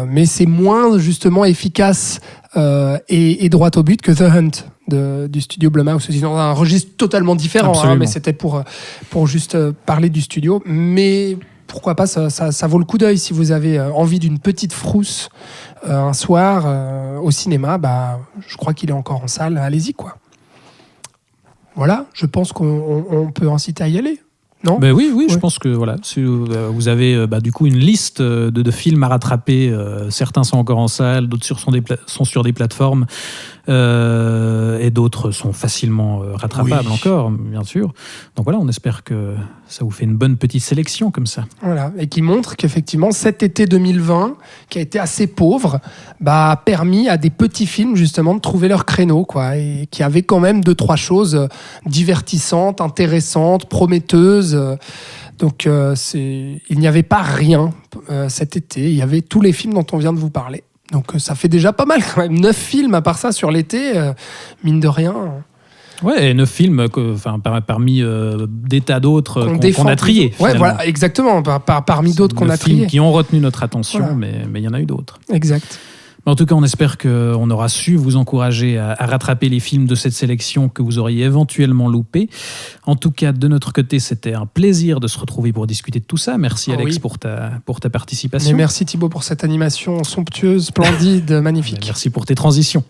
mais c'est moins justement efficace et droit au but que The Hunt du studio Blumhouse, dans un registre totalement différent, mais c'était pour juste parler du studio. Mais pourquoi pas, ça vaut le coup d'œil si vous avez envie d'une petite frousse un soir au cinéma. Je crois qu'il est encore en salle, allez-y quoi. Voilà, je pense qu'on peut inciter à y aller. Non ? Oui, je pense que voilà, si vous avez du coup une liste de films à rattraper, certains sont encore en salle, d'autres sont sur des plateformes, et d'autres sont facilement rattrapables encore, bien sûr. Donc voilà, on espère que ça vous fait une bonne petite sélection comme ça. Voilà, et qui montre qu'effectivement cet été 2020, qui a été assez pauvre, a permis à des petits films justement de trouver leur créneau, quoi, et qui avaient quand même 2-3 choses divertissantes, intéressantes, prometteuses. Donc il n'y avait pas rien cet été, il y avait tous les films dont on vient de vous parler. Donc ça fait déjà pas mal quand même, 9 films à part ça sur l'été, mine de rien. Ouais, et 9 films parmi des tas d'autres qu'on a triés. Ouais, voilà, exactement, parmi d'autres qu'on a triés. Films qui ont retenu notre attention, voilà. mais il y en a eu d'autres. Exact. En tout cas, on espère qu'on aura su vous encourager à rattraper les films de cette sélection que vous auriez éventuellement loupés. En tout cas, de notre côté, c'était un plaisir de se retrouver pour discuter de tout ça. Merci Alex pour ta participation. Et merci Thibaut pour cette animation somptueuse, splendide, magnifique. Merci pour tes transitions.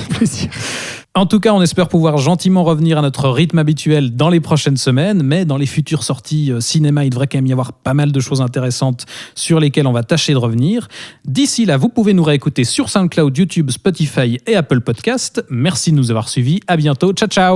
Plaisir. En tout cas, on espère pouvoir gentiment revenir à notre rythme habituel dans les prochaines semaines, mais dans les futures sorties cinéma, il devrait quand même y avoir pas mal de choses intéressantes sur lesquelles on va tâcher de revenir. D'ici là, vous pouvez nous réécouter sur SoundCloud, YouTube, Spotify et Apple Podcast. Merci de nous avoir suivis. À bientôt. Ciao, ciao.